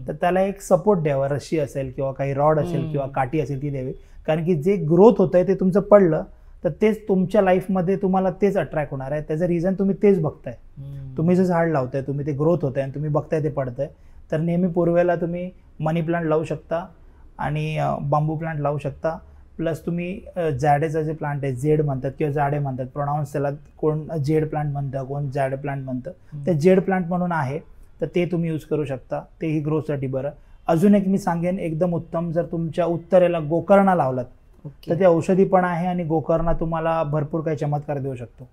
तर त्याला एक सपोर्ट द्यावा, रस्सी असेल किंवा काही रॉड असेल किंवा काठी असेल ती द्यावी. कारण की जे ग्रोथ होतंय ते तुमचं पडलं तर तेच तुमच्या लाईफमध्ये तुम्हाला तेच अट्रॅक्ट होणार आहे. त्याचं रिझन तुम्ही तेच बघताय. तुम्ही जे झाड लावताय, तुम्ही ते ग्रोथ होत आहे आणि तुम्ही बघताय ते पडतंय, तर नेहमी पूर्वेला तुम्ही मनी प्लांट लावू शकता आणि बांबू प्लांट लावू शकता. प्लस तुम्ही जाडेचं जे प्लांट आहे, जेड म्हणतात किंवा जाडे म्हणतात, प्रोनाऊन्स त्याला कोण जेड प्लांट म्हणतं, कोण जाड प्लांट म्हणतं, ते जेड प्लांट म्हणून आहे, तर ते तुम्ही यूज करू शकता. तेही ग्रोथसाठी बरं. अजून एक मी सांगेन एकदम उत्तम, जर तुमच्या उत्तरेला गोकर्णा लावलात तर ते औषधी पण आहे आणि गोकर्णा तुम्हाला भरपूर काही चमत्कार देऊ शकतो.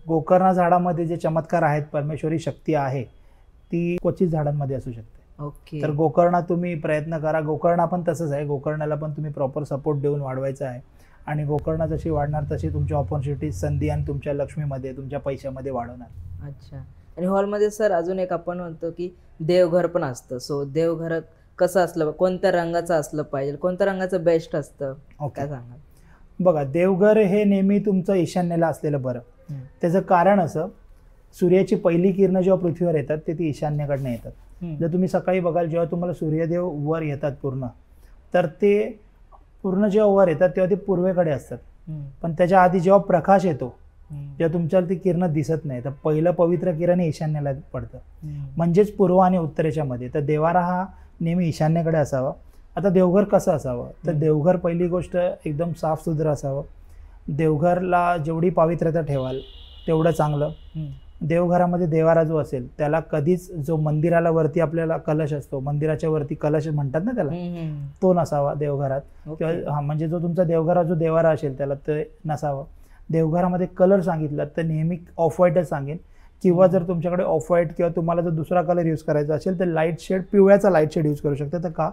गोकर्णा झाडामध्ये जे चमत्कार आहेत, परमेश्वरी शक्ती आहे, ती क्वचित झाडांमध्ये असू शकते. तर गोकर्णा तुम्ही प्रयत्न करा. गोकर्णा पण तसंच आहे, गोकर्णाला पण तुम्ही प्रॉपर सपोर्ट देऊन वाढवायचा आहे आणि गोकर्णा जशी वाढणार तशी तुमची ऑपॉर्च्युनिटी, संधी आणि तुमच्या लक्ष्मीमध्ये, तुमच्या पैशामध्ये वाढवणार. अच्छा. आणि हॉलमध्ये सर अजून एक आपण म्हणतो की देवघर पण असतं, सो देवघर कसं असलं, कोणत्या रंगाचं असलं पाहिजे, कोणत्या रंगाचं बेस्ट असतं, काय सांगा? बघा, देवघर हे नेहमी तुमचं ईशान्येला असलेलं बरं. त्याचं कारण असं, सूर्याची पहिली किरणं जेव्हा पृथ्वीवर येतात ते ती ईशान्येकडनं येतात. जर तुम्ही सकाळी बघाल, जेव्हा तुम्हाला सूर्यदेव वर येतात पूर्ण, तर ते पूर्ण जेव्हा वर येतात तेव्हा ते पूर्वेकडे असतात. पण त्याच्या आधी जेव्हा प्रकाश येतो, जेव्हा तुमच्याला ती किरण दिसत नाही, तर पहिलं पवित्र किरण हे ईशान्येला पडतं, म्हणजेच पूर्व आणि उत्तरेच्या मध्ये. तर देवारा हा नेहमी ईशान्येकडे असावा. आता देवघर कसं असावं, तर देवघर पहिली गोष्ट एकदम साफसुथरं असावं. देवघरला जेवढी पावित्र्यता ठेवाल तेवढं चांगलं. देवघरामध्ये देवारा जो असेल त्याला कधीच, जो मंदिराला वरती आपल्याला कलश असतो, मंदिराच्या वरती कलश म्हणतात ना त्याला, तो नसावा देवघरात. किंवा म्हणजे जो तुमचा देवघरात जो देवारा असेल त्याला ते नसावं. देवघरामध्ये कलर सांगितला तर नेहमी ऑफ व्हाईटच सांगेन, किंवा जर तुमच्याकडे ऑफ व्हाईट किंवा तुम्हाला जर दुसरा कलर यूज करायचा असेल तर लाईट शेड, पिवळ्याचा लाईट शेड यूज करू शकता. तर का,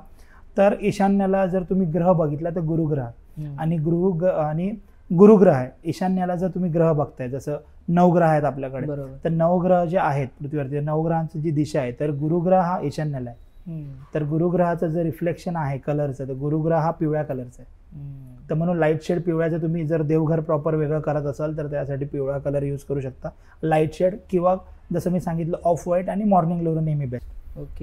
तर ईशान्याला जर तुम्ही ग्रह बघितला तर गुरुग्रह आणि गुरुग्रह आहे. ईशान्याला जर तुम्ही ग्रह बघताय, जसं नवग्रह आहेत आपल्याकडे, तर नवग्रह जे आहेत पृथ्वीवरती, नवग्रहांची जी दिशा आहे, तर गुरुग्रह हा ईशान्याला आहे. तर गुरुग्रहाचं जर रिफ्लेक्शन आहे कलरचं, तर गुरुग्रह हा पिवळ्या कलरचा आहे. तर म्हणून लाईट शेड पिवळ्याचं तुम्ही जर देवघर प्रॉपर वेगळं करत असाल तर त्यासाठी पिवळा कलर यूज करू शकता, लाईट शेड, किंवा जसं मी सांगितलं ऑफ व्हाईट आणि मॉर्निंग ग्लोरी नेहमी बेस्ट.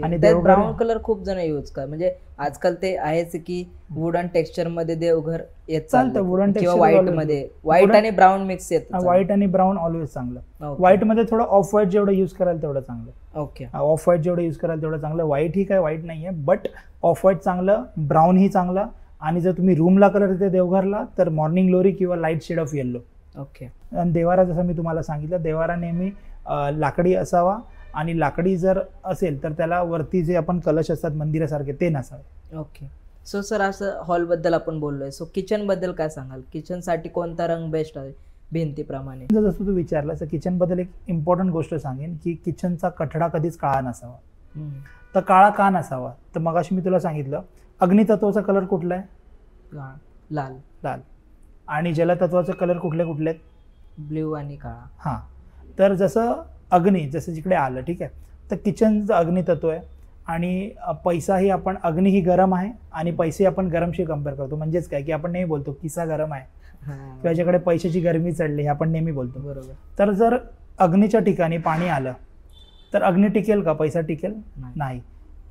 आणि ब्राऊन कलर खूप जण यूज कर, म्हणजे आजकाल ते आहेच की वुडन टेक्स्चर मध्ये देवघर येत चालतं, वुडन टेक्स्चर व्हाईट मध्ये, व्हाईट आणि ब्राऊन मिक्स येत. व्हाईट आणि ब्राऊन ऑलवेज चांगलं. व्हाईट मध्ये थोडं ऑफ व्हाईट जेवढं युज कराल तेवढं चांगलं. ओके, ऑफ व्हाईट जेवढं युज कराल तेवढं चांगलं. व्हाईट ही काय वाईट नाहीये, बट ऑफ व्हाईट चांगलं, ब्राऊन ही चांगलं. आणि जर तुम्ही रूमला कलर देते देवघरला तर मॉर्निंग ग्लोरी किंवा light shade of yellow. Okay. आणि देवारा, जसं मी तुम्हाला सांगितलं, देवारा नेहमी लाकडी असावा, आणि लाकडी जर असेल तर त्याला वरती जे आपण कलश असतात मंदिरासारखे ते नसावे. ओके. सो सर, असं हॉल बद्दल आपण बोललोय, सो किचन बद्दल काय सांगाल? किचन साठी कोणता रंग बेस्ट आहे भिंतीप्रमाणे? जसं तू विचारलं तर किचन बद्दल एक इम्पॉर्टंट गोष्ट सांगेन की किचनचा कठडा कधीच काळा नसावा. तर काळा का नसावा, तर मगाशी मी तुला सांगितलं अग्नितत्वाचा कलर कुठला आहे? लाल. लाल. आणि जलतत्वाचा कलर कुठले कुठले आहेत? ब्ल्यू आणि काळा. हां. तर जसं जसं जिकडे आलं, ठीक आहे, तर किचनचं अग्नितत्व आहे. आणि पैसाही आपण, अग्नी ही गरम आहे आणि पैसे आपण गरमशी कम्पेअर करतो. म्हणजेच काय की आपण नेहमी बोलतो किस्सा गरम आहे किंवा ज्याकडे पैशाची गरमी चढली हे आपण नेहमी बोलतो. बरोबर. तर जर अग्नीच्या ठिकाणी पाणी आलं तर अग्नी टिकेल का? पैसा टिकेल नाही.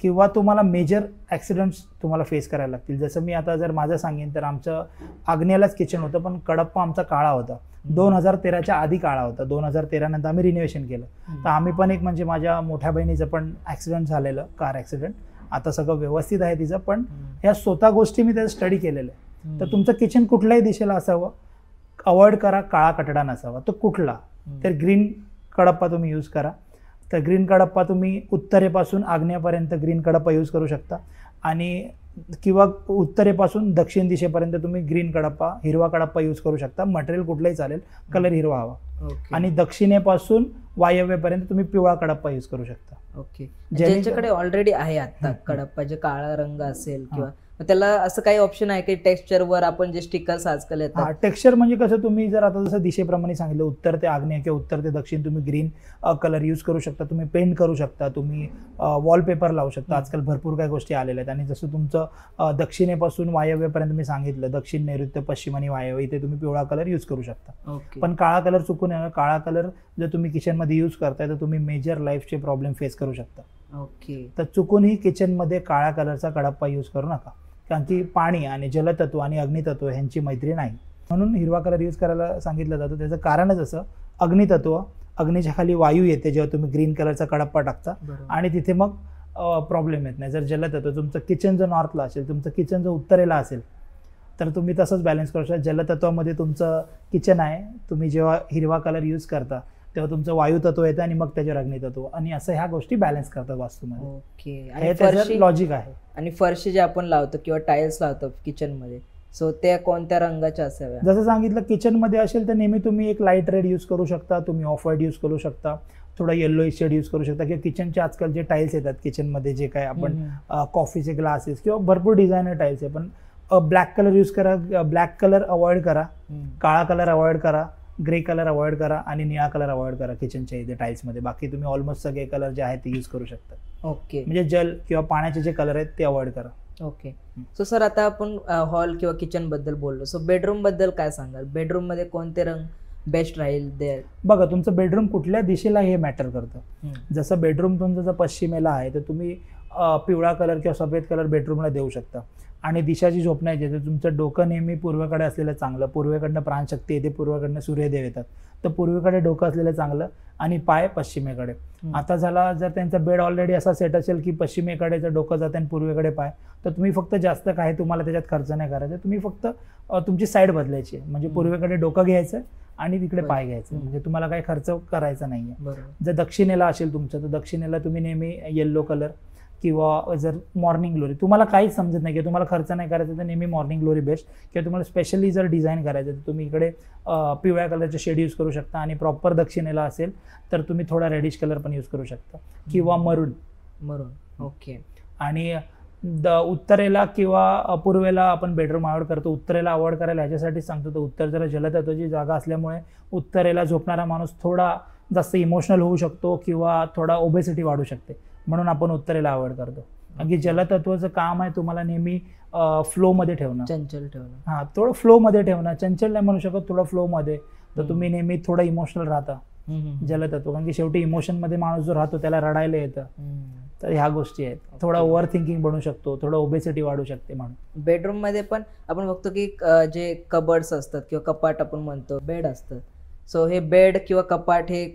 किंवा तुम्हाला मेजर ॲक्सिडेंट्स तुम्हाला फेस करायला लागतील. जसं मी आता जर माझं सांगेन तर आमचं आग्नेयालाच किचन होतं, पण कडप्पा आमचा काळा होता. 2013च्या आधी काळा होता. 2013 नंतर आम्ही रिनोव्हेशन केलं. तर आम्ही पण एक, म्हणजे माझ्या मोठ्या बहिणीचं पण ॲक्सिडेंट झालेलं, कार ॲक्सिडेंट. आता सगळं व्यवस्थित आहे तिचं, पण ह्या स्वतः गोष्टी मी त्याचा स्टडी केलेलं आहे. तर तुमचं किचन कुठल्याही दिशेला असावं, अवॉइड करा काळा कठडा नसावा. तो कुठला, तर ग्रीन कडप्पा तुम्ही यूज करा. तर ग्रीन कडप्पा तुम्ही उत्तरेपासून आग्नेयापर्यंत ग्रीन कडप्पा यूज करू शकता, आणि किंवा उत्तरेपासून दक्षिण दिशेपर्यंत तुम्ही ग्रीन कडप्पा, हिरवा कडप्पा यूज करू शकता. मटेरियल कुठलंही चालेल, कलर हिरवा हवा. आणि दक्षिणेपासून वायव्येपर्यंत तुम्ही पिवळा कडप्पा यूज करू शकता. ओके. ज्यांच्याकडे ऑलरेडी आहे आता कडप्पा, जे काळा रंग असेल, किंवा त्याला असं काही ऑप्शन आहे की टेक्स्चर वर आपण जे स्टिकर्स आजकाल येतात? टेक्स्चर म्हणजे कसं, तुम्ही जर आता जसं दिशेप्रमाणे सांगितलं उत्तर ते आग्नेय किंवा उत्तर ते दक्षिण, तुम्ही ग्रीन कलर यूज करू शकता. तुम्ही पेंट करू शकता, तुम्ही वॉलपेपर लावू शकता. आजकाल भरपूर काही गोष्टी आलेल्या आहेत. आणि जसं तुमचं दक्षिणेपासून वायव्येपर्यंत मी सांगितलं, दक्षिण, नैऋत्य, पश्चिम आणि वायव्य, इथे तुम्ही पिवळा कलर यूज करू शकता. पण काळा कलर चुकून येणार. काळा कलर जर तुम्ही किचनमध्ये यूज करताय तर तुम्ही मेजर लाईफचे प्रॉब्लेम फेस करू शकता. ओके. तर चुकूनही किचनमध्ये काळ्या कलरचा कडप्पा यूज करू नका, कारण की पाणी आणि जलतत्व आणि अग्नितत्व ह्यांची मैत्री नाही. म्हणून हिरवा कलर यूज करायला सांगितलं जातं. त्याचं कारणच असं, अग्नितत्व, अग्नीच्या खाली वायू येते जेव्हा तुम्ही ग्रीन कलरचा कडप्पा टाकता, आणि तिथे मग प्रॉब्लेम येत नाही. जर जलतत्व, तुमचं किचन जर नॉर्थला असेल, तुमचं किचन जर उत्तरेला असेल, तर तुम्ही तसंच बॅलन्स करू शकता. जलतत्वामध्ये तुमचं किचन आहे, तुम्ही जेव्हा हिरवा कलर यूज करता तेव्हा तुमचं वायुतत्व येतं आणि मग त्याच्यावर अग्नितत्व, आणि असं ह्या गोष्टी बॅलन्स करतात वास्तूमध्ये. ओके. हे त्याचं लॉजिक आहे. आणि फरशी जे आपण लावतो किंवा टाईल्स लावतो किचनमध्ये, सो त्या कोणत्या रंगाच्या असाव्या? जसं सांगितलं, किचनमध्ये असेल तर नेहमी तुम्ही एक लाईट रेड यूज करू शकता, तुम्ही ऑफ व्हाईट यूज करू शकता, थोडा येल्लो शेड यूज करू शकता. किंवा किचनचे आजकाल जे टाईल्स येतात किचनमध्ये, जे काय आपण कॉफीचे ग्लासेस किंवा भरपूर डिझायनर टाईल्स आहे, पण ब्लॅक कलर यूज करा. ब्लॅक कलर अवॉइड करा, काळा कलर अवॉइड करा, ग्रे कलर अवॉइड करा, आणि निळा कलर अवॉइड करा किचनच्या इथे टाईल्समध्ये. बाकी तुम्ही ऑलमोस्ट सगळे कलर जे आहेत ते यूज करू शकता. ओके. म्हणजे जल किंवा पाण्याचे जे कलर आहेत ते अवॉइड करा. ओके. सो सर, आता आपण हॉल किंवा किचन बद्दल बोललो, सो बेडरूम बद्दल काय सांगाल? बेडरूम मध्ये कोणते रंग बेस्ट राहील? बघा, तुमचं बेडरूम कुठल्या दिशेला हे मॅटर करतं. जसं बेडरूम तुमचं जर पश्चिमेला आहे तर तुम्ही पिवळा कलर किंवा सफेद कलर बेडरूमला देऊ शकता. आणि दिशाची झोपण्याची, तर तुमचं डोकं नेहमी पूर्वेकडे असलेलं चांगलं. पूर्वेकडनं प्राणशक्ती येते, पूर्वेकडनं सूर्यदेव येतात, तर पूर्वेकडे डोकं असलेलं चांगलं, आणि पाय पश्चिमेकडे. आता झाला, जर त्यांचा बेड ऑलरेडी असा सेट असेल की पश्चिमेकडे जर डोकं जातं आणि पूर्वेकडे पाय, तर तुम्ही फक्त जास्त काय तुम्हाला त्याच्यात खर्च नाही करायचा. तुम्ही फक्त तुमची साईड बदलायची, म्हणजे पूर्वेकडे डोकं घ्यायचं आणि तिकडे पाय घ्यायचं, म्हणजे तुम्हाला काही खर्च करायचा नाहीये. जर दक्षिणेला असेल तुमचं, तर दक्षिणेला तुम्ही नेहमी येल्लो कलर किंवा जर मॉर्निंग ग्लोरी तुम्हाला काहीच समजत नाही किंवा तुम्हाला खर्च नाही करायचा तर नेहमी मॉर्निंग ग्लोरी बेस्ट. किंवा तुम्हाला स्पेशली जर डिझाईन करायचं तर तुम्ही इकडे पिवळ्या कलरचे शेड यूज करू शकता आणि प्रॉपर दक्षिणेला असेल तर तुम्ही थोडा रेडिश कलर पण यूज करू शकता किंवा मरून. ओके. आणि उत्तरेला किंवा पूर्वेला आपण बेडरूम अवॉइड करतो. उत्तरेला अवॉइड करायला ह्याच्यासाठीच सांगतो तर उत्तर जरा जलतत्वाची जागा असल्यामुळे उत्तरेला झोपणारा माणूस थोडा जास्त इमोशनल होऊ शकतो किंवा थोडा ओबेसिटी वाढू शकते, म्हणून आपण उत्तरेला अवॉइड करतो. कारण की जलतत्वाचं काम आहे तुम्हाला नेहमी फ्लोमध्ये ठेवणं, चंचल ठेवणं. हां, थोडं फ्लोमध्ये ठेवणं, चंचल नाही म्हणू शकत, थोडं फ्लोमध्ये. तर तुम्ही नेहमी थोडं इमोशनल राहता जलतत्व, कारण की शेवटी इमोशनमध्ये माणूस जो राहतो त्याला रडायला येतं. तर ह्या गोष्टी आहेत. थोडा ओव्हर थिंकिंग बनू शकतो, थोडं ओबेसिटी वाढू शकते. म्हणून बेडरूम मध्ये पण आपण बघतो की जे कबर्ड्स असतात किंवा कपाट आपण म्हणतो बेड असतात, सो हे बेड किंवा कपाट हे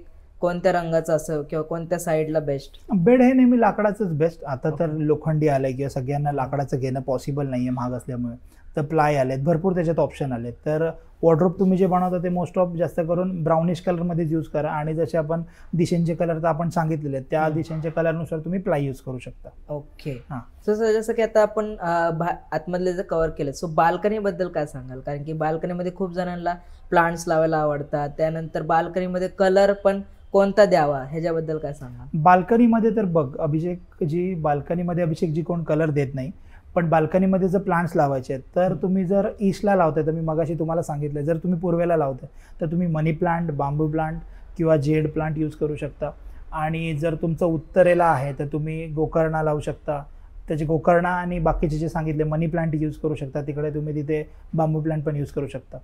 कोणत्या रंगाचं असं किंवा कोणत्या साईडला बेस्ट? बेड हे नेहमी लाकडाचंच बेस्ट. आता तर लोखंडी आलंय किंवा सगळ्यांना लाकडाचं घेणं पॉसिबल नाहीये महाग असल्यामुळे, तर प्लाय आलेत, भरपूर त्याच्यात ऑप्शन आलेत. तर वॉर्डरोब तुम्ही जे बनवता ते मोस्ट ऑफ जास्त करून ब्राउनिश कलरमध्येच यूज करा आणि जसे आपण दिशेंचे कलर तर आपण सांगितलेले आहेत त्या दिशेंच्या कलरनुसार तुम्ही प्लाय यूज करू शकता. ओके. हां, सो जसं की आता आपण आतमधले जे कव्हर केले, सो बाल्कनी बद्दल काय सांगाल? कारण की बाल्कनीमध्ये खूप जणांना प्लांट्स लावायला आवडतात, त्यानंतर बाल्कनीमध्ये कलर पण कोणता द्यावा ह्याच्याबद्दल काय सांगा? बाल्कनीमध्ये तर बघ अभिषेक जी कोण कलर देत नाही, पण बाल्कनीमध्ये जर प्लांट्स लावायचे आहेत तर तुम्ही जर ईस्टला लावताय तर मी मगाशी तुम्हाला सांगितलं, जर तुम्ही पूर्वेला लावताय तर तुम्ही मनी प्लांट, बांबू प्लांट किंवा जेड प्लांट यूज करू शकता. आणि जर तुमचं उत्तरेला आहे तर तुम्ही गोकर्णा लावू शकता. त्याचे गोकर्णा आणि बाकीचे जे सांगितले मनी प्लांट यूज करू शकता, तिकडे तुम्ही तिथे बांबू प्लांट पण यूज करू शकता.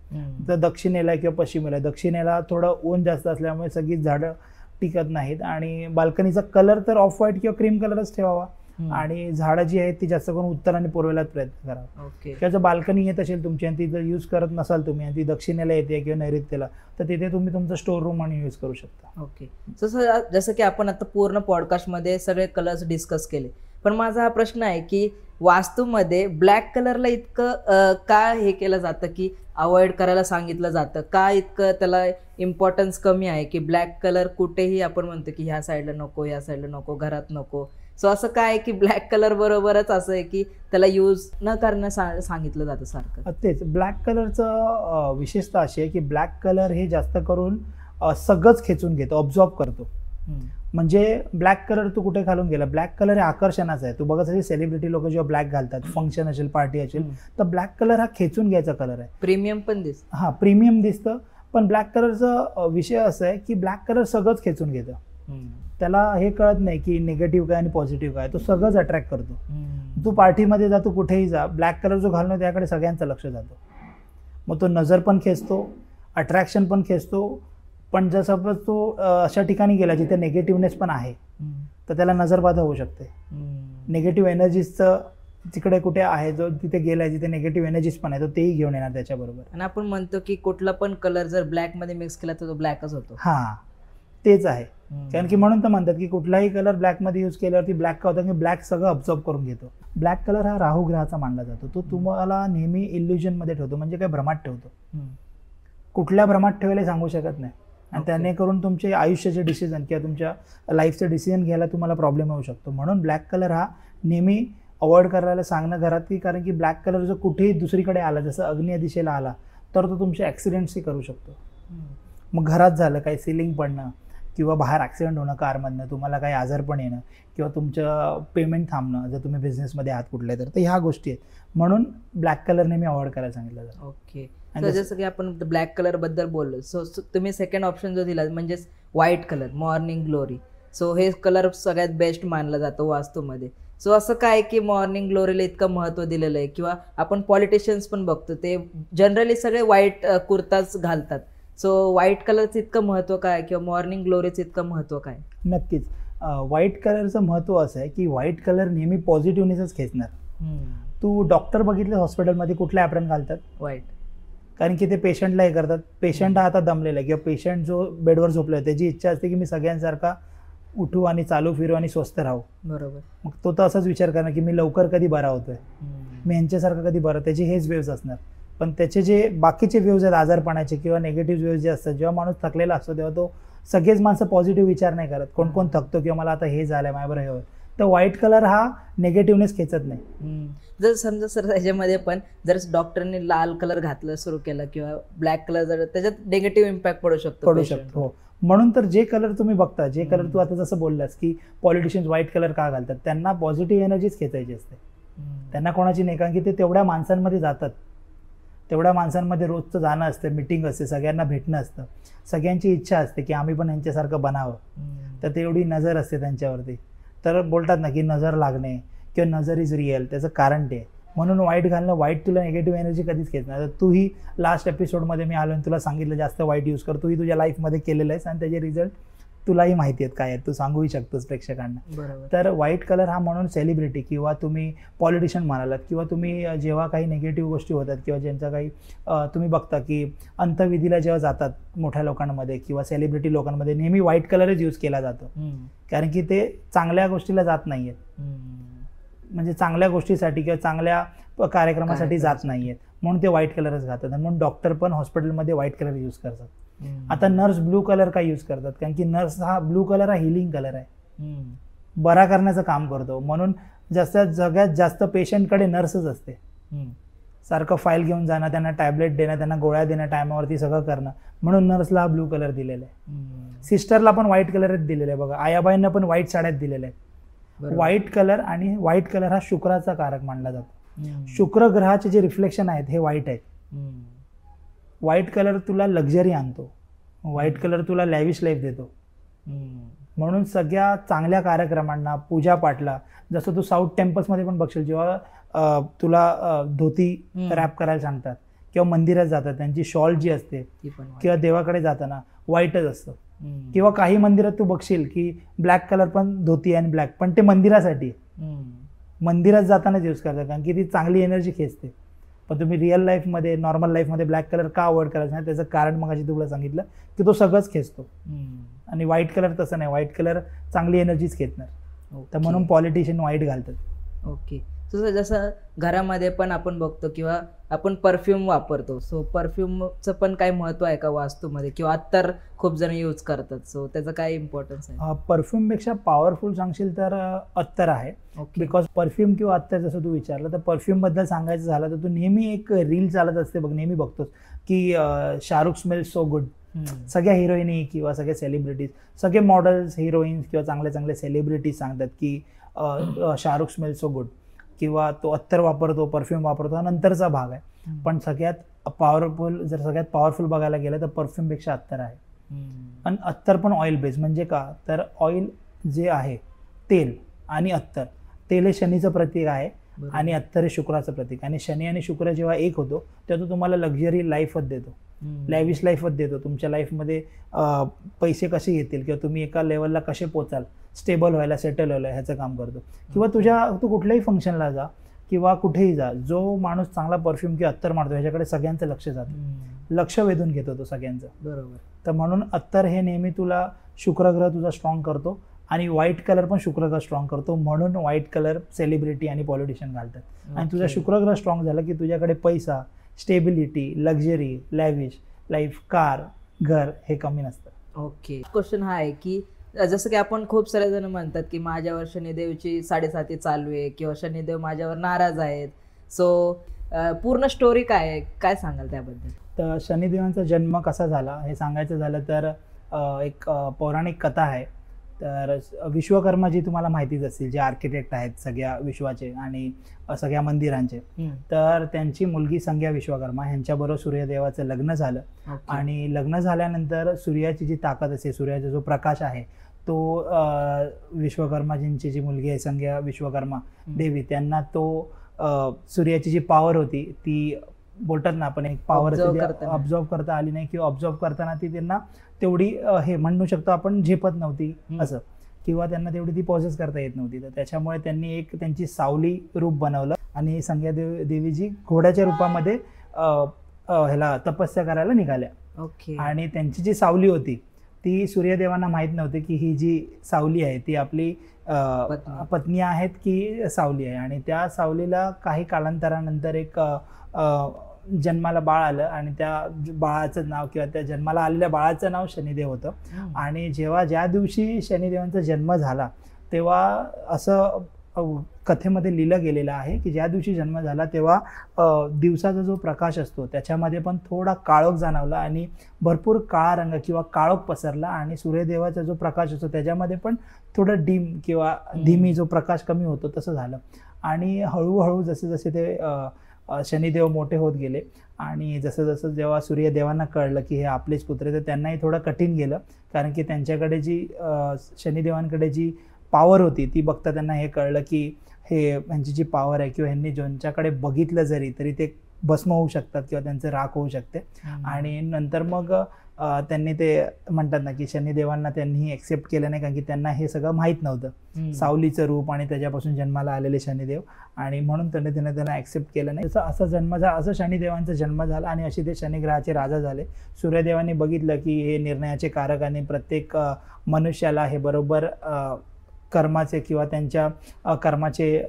तर दक्षिणेला किंवा पश्चिमेला, दक्षिणेला थोडं ऊन जास्त असल्यामुळे सगळीच झाडं टिकत नाहीत. आणि बाल्कनीचा कलर तर ऑफ व्हाईट किंवा क्रीम कलरच ठेवावा आणि झाडं जी आहेत ती जास्त करून उत्तर आणि पूर्वेलाच प्रयत्न करावा. ओके. किंवा जर बाल्कनी येत असेल तुमची आणि ती जर यूज करत नसाल तुम्ही आणि ती दक्षिणेला येते किंवा नैऋत्येला तर तिथे तुम्ही तुमचं स्टोर रूम आणि यूज करू शकता. ओके. जसं की आपण आता पूर्ण पॉडकास्टमध्ये सगळे कलर्स डिस्कस केले, पण माझा हा प्रश्न आहे की वास्तूमध्ये ब्लॅक कलरला इतकं का हे केलं जातं की अवॉइड करायला सांगितलं जातं? का इतकं त्याला इम्पॉर्टन्स कमी आहे की ब्लॅक कलर कुठेही आपण म्हणतो की ह्या साईडला नको, ह्या साईडला नको, घरात नको? सो असं काय आहे की ब्लॅक कलर बरोबरच असं आहे की त्याला यूज न करण्यास सांगितलं जातं सारखं? तेच ब्लॅक कलरचं विशेषता अशी आहे की ब्लॅक कलर हे जास्त करून सगळंच खेचून घेतो, ऑब्झॉर्ब करतो. म्हणजे ब्लॅक कलर तू कुठे घालून गेला, ब्लॅक कलर हे आकर्षणाचं आहे. तू बघत असेल सेलिब्रिटी लोक जेव्हा ब्लॅक घालतात, फंक्शन असेल, पार्टी असेल, तर ब्लॅक कलर हा खेचून घ्यायचा कलर आहे. प्रीमियम पण दिसतं. हा, प्रीमियम दिसतं. पण ब्लॅक कलरचा विषय असा आहे की ब्लॅक कलर सगळंच खेचून घेतं. त्याला हे कळत नाही की निगेटिव्ह काय आणि पॉझिटिव्ह काय, तो सगळंच अट्रॅक्ट करतो. तू पार्टीमध्ये जा, तू कुठेही जा, ब्लॅक कलर जो घालून त्याकडे सगळ्यांचं लक्ष जातं. मग तो नजर पण खेचतो, अट्रॅक्शन पण खेचतो. पण जर सपोज तो अशा ठिकाणी गेला जिथे नेगेटिव्हनेस पण आहे तर त्याला नजरबाधा होऊ शकते. निगेटिव्ह एनर्जीजचं तिकडे कुठे आहे जो तिथे गेलाय जिथे निगेटिव्ह एनर्जीज पण आहे तो तेही घेऊन येणार त्याच्याबरोबर. आणि आपण म्हणतो की कुठला पण कलर जर ब्लॅक मध्ये मिक्स केला तर तो ब्लॅकच होतो. हा, तेच आहे. कारण की म्हणून तर म्हणतात की कुठलाही कलर ब्लॅकमध्ये यूज केल्यावरती ब्लॅक का होतं की ब्लॅक सगळं ऑब्झॉर्ब करून घेतो. ब्लॅक कलर हा राहू ग्रहाचा मानला जातो. तो तुम्हाला नेहमी इल्युजनमध्ये ठेवतो, म्हणजे काय भ्रमात ठेवतो. कुठल्या भ्रमात ठेवायला सांगू शकत नाही. आणि त्याने करून तुमचे आयुष्याचे डिसिजन किंवा तुमच्या लाईफचे डिसिजन घ्यायला तुम्हाला प्रॉब्लेम होऊ शकतो. म्हणून ब्लॅक कलर हा नेहमी अवॉइड करायला सांगणं घरात, की कारण की ब्लॅक कलर जर कुठेही दुसरीकडे आला, जसं अग्नीय दिशेला आला, तर तो तुमचे ॲक्सिडेंट्सही करू शकतो. मग घरात झालं काही सिलिंग पडणं किंवा बाहेर ॲक्सिडेंट होणं कारमधनं, तुम्हाला काही आजारपण येणं किंवा तुमचं पेमेंट थांबणं जर तुम्ही बिझनेसमध्ये आहात कुठले तर ह्या गोष्टी आहेत. म्हणून ब्लॅक कलर नेहमी अवॉइड करायला सांगितलं जातं. ओके. जसं की आपण ब्लॅक कलर बद्दल बोललो, सो तुम्ही सेकंड ऑप्शन जो दिला म्हणजेच white colour, morning glory, so हे कलर सगळ्यात बेस्ट मानला जातो वास्तूमध्ये. सो असं काय की मॉर्निंग ग्लोरीला इतकं महत्त्व दिलेलं आहे? किंवा आपण पॉलिटिशियन्स पण बघतो ते जनरली सगळे व्हाईट कुर्ताच घालतात, सो व्हाईट कलरचं इतकं महत्त्व काय किंवा मॉर्निंग ग्लोरीचं इतकं महत्त्व काय? नक्कीच व्हाईट कलरचं महत्त्व असं आहे की व्हाईट कलर नेहमी पॉझिटिव्हनेसच खेचणार. तू डॉक्टर बघितले हॉस्पिटलमध्ये कुठले ॲप्रन घालतात? व्हाईट. कारण की ते पेशंटला हे करतात. पेशंट हा आता दमलेला आहे किंवा पेशंट जो बेडवर झोपला आहे त्याची इच्छा असते की मी सगळ्यांसारखा उठू आणि चालू फिरू आणि स्वस्थ राहू. बरोबर. मग तो तर असंच विचार करणार की मी लवकर कधी बरा होतोय, मी यांच्यासारखं कधी बरं. त्याचे हेच वेव्ज असणार. पण त्याचे जे बाकीचे वेव्ज आहेत आजारपणाचे किंवा निगेटिव्ह वेव्ज जे असतात, जेव्हा माणूस थकलेला असतो तेव्हा तो सगळेच माणसं पॉझिटिव्ह विचार नाही करत. कोण कोण थकतो किंवा मला आता हे झालंय माझ्याबरोबर हे होय, तर व्हाईट कलर हा निगेटिव्हनेस खेचत नाही. जर समजा सर त्याच्यामध्ये पण जर डॉक्टरने लाल कलर घातलं सुरू केलं किंवा ब्लॅक कलर जर त्याच्यात निगेटिव्ह इम्पॅक्ट पडू शकतो. हो. म्हणून तर जे कलर तुम्ही बघता, जे कलर तू आता जसं बोललास की पॉलिटिशियन्स व्हाईट कलर का घालतात, त्यांना पॉझिटिव्ह एनर्जीच खेचायची असते. त्यांना कोणाची नाही, कारण की ते तेवढ्या माणसांमध्ये जातात, तेवढ्या माणसांमध्ये रोजचं जाणं असतं, मिटिंग असते, सगळ्यांना भेटणं असतं, सगळ्यांची इच्छा असते की आम्ही पण यांच्यासारखं बनावं. तर तेवढी नजर असते त्यांच्यावरती. तर बोलतात ना की नजर लागणे किंवा नजर इज रिअल, त्याचं कारण ते. म्हणून व्हाईट घालणं, व्हाईट तुला निगेटिव्ह एनर्जी कधीच घेत नाही. तूही लास्ट एपिसोडमध्ये मी आलो आणि तुला सांगितलं जास्त व्हाईट यूज कर, तूही तुझ्या लाईफमध्ये केलेलं आहेस आणि त्याचे रिझल्ट तुलाही माहिती आहेत काय आहेत, तू सांगूही शकतोस प्रेक्षकांना. तर व्हाईट कलर हा म्हणून सेलिब्रिटी किंवा तुम्ही पॉलिटिशियन म्हणालात किंवा तुम्ही जेव्हा काही निगेटिव्ह गोष्टी होतात किंवा ज्यांचा काही तुम्ही बघता की अंत्यविधीला जेव्हा जातात मोठ्या लोकांमध्ये किंवा सेलिब्रिटी लोकांमध्ये नेहमी व्हाईट कलरच यूज केला जातो, कारण की ते चांगल्या गोष्टीला जात नाही आहेत, म्हणजे चांगल्या गोष्टीसाठी किंवा चांगल्या कार्यक्रमासाठी जात नाही आहेत, म्हणून ते व्हाईट कलरच घालतात. म्हणून डॉक्टर पण हॉस्पिटलमध्ये व्हाईट कलर यूज करतात. आता नर्स ब्लू कलर का यूज करतात, कारण की नर्स हा ब्लू कलर हा हिलिंग कलर आहे, बरा करण्याचं काम करतो. म्हणून सगळ्यात जास्त पेशंटकडे नर्सच असते. सारखं फाईल घेऊन जाणं, त्यांना टॅबलेट देणं, त्यांना गोळ्या देणं, टायमावरती सगळं करणं, म्हणून नर्सला हा ब्लू कलर दिलेला आहे. सिस्टरला पण व्हाईट कलरच दिलेलं आहे बघा, आयाबाईंना पण व्हाईट साड्यात दिलेल्या आहेत. व्हाईट कलर आणि व्हाईट कलर हा शुक्राचा कारक मानला जातो. शुक्र ग्रहाचे जे रिफ्लेक्शन आहेत हे व्हाईट आहेत. व्हाईट कलर तुला लक्झरी आणतो, व्हाईट कलर तुला लॅविश लाईफ देतो. म्हणून सगळ्या चांगल्या कार्यक्रमांना, पूजा पाठला, जसं तू साऊथ टेम्पल्समध्ये पण बघशील, जेव्हा तुला धोती रॅप करायला सांगतात किंवा मंदिरात जातात, त्यांची शॉल जी असते किंवा देवाकडे जाताना व्हाईटच असतं. किंवा काही मंदिरात तू बघशील की ब्लॅक कलर पण धोती आणि ब्लॅक, पण ते मंदिरासाठी, मंदिरात जातानाच यूज करतात, कारण की ती चांगली एनर्जी खेचते. पण तुम्ही रिअल लाईफमध्ये, नॉर्मल लाईफमध्ये ब्लॅक कलर का अवॉइड करायचं नाही, त्याचं कारण मग तुला सांगितलं की तो सगळंच खेचतो. आणि व्हाईट कलर तसं नाही, व्हाईट कलर चांगली एनर्जीच खेचणार. तर म्हणून पॉलिटिशियन व्हाईट घालतात. ओके. जसं घरामध्ये पण आपण बघतो किंवा आपण परफ्यूम वापरतो, सो परफ्यूमचं पण काय महत्व आहे का वास्तूमध्ये, किंवा अत्तर खूप जण यूज करतात, सो त्याचं काय इम्पॉर्टन्स आहे? परफ्यूमपेक्षा पॉवरफुल सांगशील तर अत्तर आहे. बिकॉज परफ्यूम किंवा अत्तर जसं तू विचारलं, तर परफ्यूम बद्दल सांगायचं झालं तर तू नेहमी एक रील चालत असते बघ, नेहमी बघतोस की शाहरुख स्मेल्स सो गुड. सगळ्या हिरोईनी किंवा सगळे सेलिब्रिटीज, सगळे मॉडेल्स, हिरोईन्स किंवा चांगले चांगले सेलिब्रिटीज सांगतात की शाहरुख स्मेल्स सो गुड, किंवा तो अत्तर वापरतो, परफ्यूम वापरतो, हा नंतरचा भाग आहे. पण सगळ्यात पॉवरफुल बघायला गेलं तर परफ्यूमपेक्षा अत्तर आहे. आणि अत्तर पण ऑइल बेस्ड. म्हणजे का, तर ऑइल जे आहे, तेल आणि अत्तर, तेल हे शनीचं प्रतीक आहे आणि अत्तर हे शुक्राचं प्रतीक. आणि शनी आणि शुक्र जेव्हा एक होतो तेव्हा तो तुम्हाला लक्झरी लाईफच देतो, लॅविश लाईफच देतो. तुमच्या लाईफमध्ये पैसे कसे येतील किंवा तुम्ही एका लेवलला कसे पोचाल, स्टेबल व्हायला, सेटल व्हायला, ह्याचं काम करतो. किंवा तू कुठल्याही फंक्शनला जा किंवा कुठेही जा, जो माणूस चांगला परफ्यूम किंवा अत्तर मारतो ह्याच्याकडे सगळ्यांचं लक्ष जातं, लक्ष वेधून घेतो तो सगळ्यांचं. बरोबर. तर म्हणून अत्तर हे नेहमी तुला शुक्रग्रह तुझा स्ट्रॉंग करतो आणि व्हाईट कलर पण शुक्रग्रह स्ट्रॉंग करतो. म्हणून व्हाईट कलर सेलिब्रिटी आणि पॉलिटिशियन घालतात. आणि तुझा शुक्रग्रह स्ट्रॉंग झाला की तुझ्याकडे पैसा, stability, luxury, lavish life, car, घर हे कमी नसतं. ओके. क्वेश्चन हा आहे की जसं की आपण खूप सारे जण म्हणतात की माझ्यावर शनिदेवची 7.5 चालू आहे किंवा शनिदेव माझ्यावर नाराज आहेत, सो पूर्ण स्टोरी काय आहे, काय सांगाल त्याबद्दल? तर शनिदेवांचा जन्म कसा झाला हे सांगायचं झालं तर एक पौराणिक कथा आहे. तर विश्वकर्मा जी तुम्हाला माहितीच असतील, जे आर्किटेक्ट आहेत सगळ्या विश्वाचे आणि सगळ्या मंदिरांचे, तर त्यांची मुलगी संज्ञा विश्वकर्मा ह्यांच्याबरोबर सूर्यदेवाचं लग्न झालं. आणि लग्न झाल्यानंतर सूर्याची जी ताकद असते, सूर्याचा जो प्रकाश आहे, तो विश्वकर्माजींची जी मुलगी आहे संज्ञा विश्वकर्मा देवी, त्यांना तो सूर्याची जी पॉवर होती ती बोलतात ना आपण एक पॉवर ऑब्झर्व करता आली नाही, किंवा ऑब्झर्व करताना ती त्यांना तेवढी हे म्हणू शकतो आपण झेपत नव्हती असं, किंवा त्यांना तेवढी ती पॉसेस करता येत नव्हती. तर त्याच्यामुळे त्यांनी एक त्यांची सावली रूप बनवलं आणि संज्ञा देवीजी घोड्याच्या रूपामध्ये ह्याला तपस्या करायला निघाल्या. आणि त्यांची जी सावली होती ती सूर्यदेवांना माहीत नव्हती की ही जी सावली आहे ती आपली पत्नी आहेत की सावली आहे. आणि त्या सावलीला काही कालांतरानंतर एक जन्माला बाळ आलं आणि त्या बाळाचं नाव किंवा त्या जन्माला आलेल्या बाळाचं नाव शनिदेव होतं. आणि ज्या दिवशी शनिदेवांचा जन्म झाला तेव्हा असं कथेमध्ये लिहिलं गेलेलं आहे की ज्या दिवशी जन्म झाला तेव्हा दिवसाचा जो प्रकाश असतो त्याच्यामध्ये पण थोडा काळोख जाणवला आणि भरपूर काळा रंग किंवा काळोख पसरला आणि सूर्यदेवाचा जो प्रकाश असतो त्याच्यामध्ये पण थोडं डीम किंवा धीमी जो प्रकाश कमी होतो तसं झालं. आणि हळूहळू जसे जसे ते शनिदेव मोठे होत गेले आणि जसं जसं जेव्हा सूर्यदेवांना कळलं की हे आपलेच पुत्र तर त्यांनाही थोडं कठीण गेलं, कारण की त्यांच्याकडे जी शनिदेवांकडे जी पॉवर होती ती बघता त्यांना हे कळलं की हे यांची जी पॉवर आहे किंवा ह्यांनी ज्यांच्याकडे बघितलं तरी ते भस्म होऊ शकतात किंवा त्यांचे राख होऊ शकते. आणि नंतर मग त्यांनी ते म्हणतात ना की शनिदेवांना त्यांनी एक्सेप्ट केलं नाही, कारण की त्यांना हे सगळं माहीत नव्हतं, सावलीचं रूप आणि त्याच्यापासून जन्माला आलेले शनिदेव, आणि म्हणून त्यांना एक्सेप्ट केलं नाही. असं शनिदेवांचा जन्म झाला आणि असे ते शनिग्रहाचे राजा झाले. सूर्यदेवांनी बघितलं की हे निर्णयाचे कारक आणि प्रत्येक मनुष्याला हे बरोबर कर्माचे किंवा त्यांच्या कर्माचे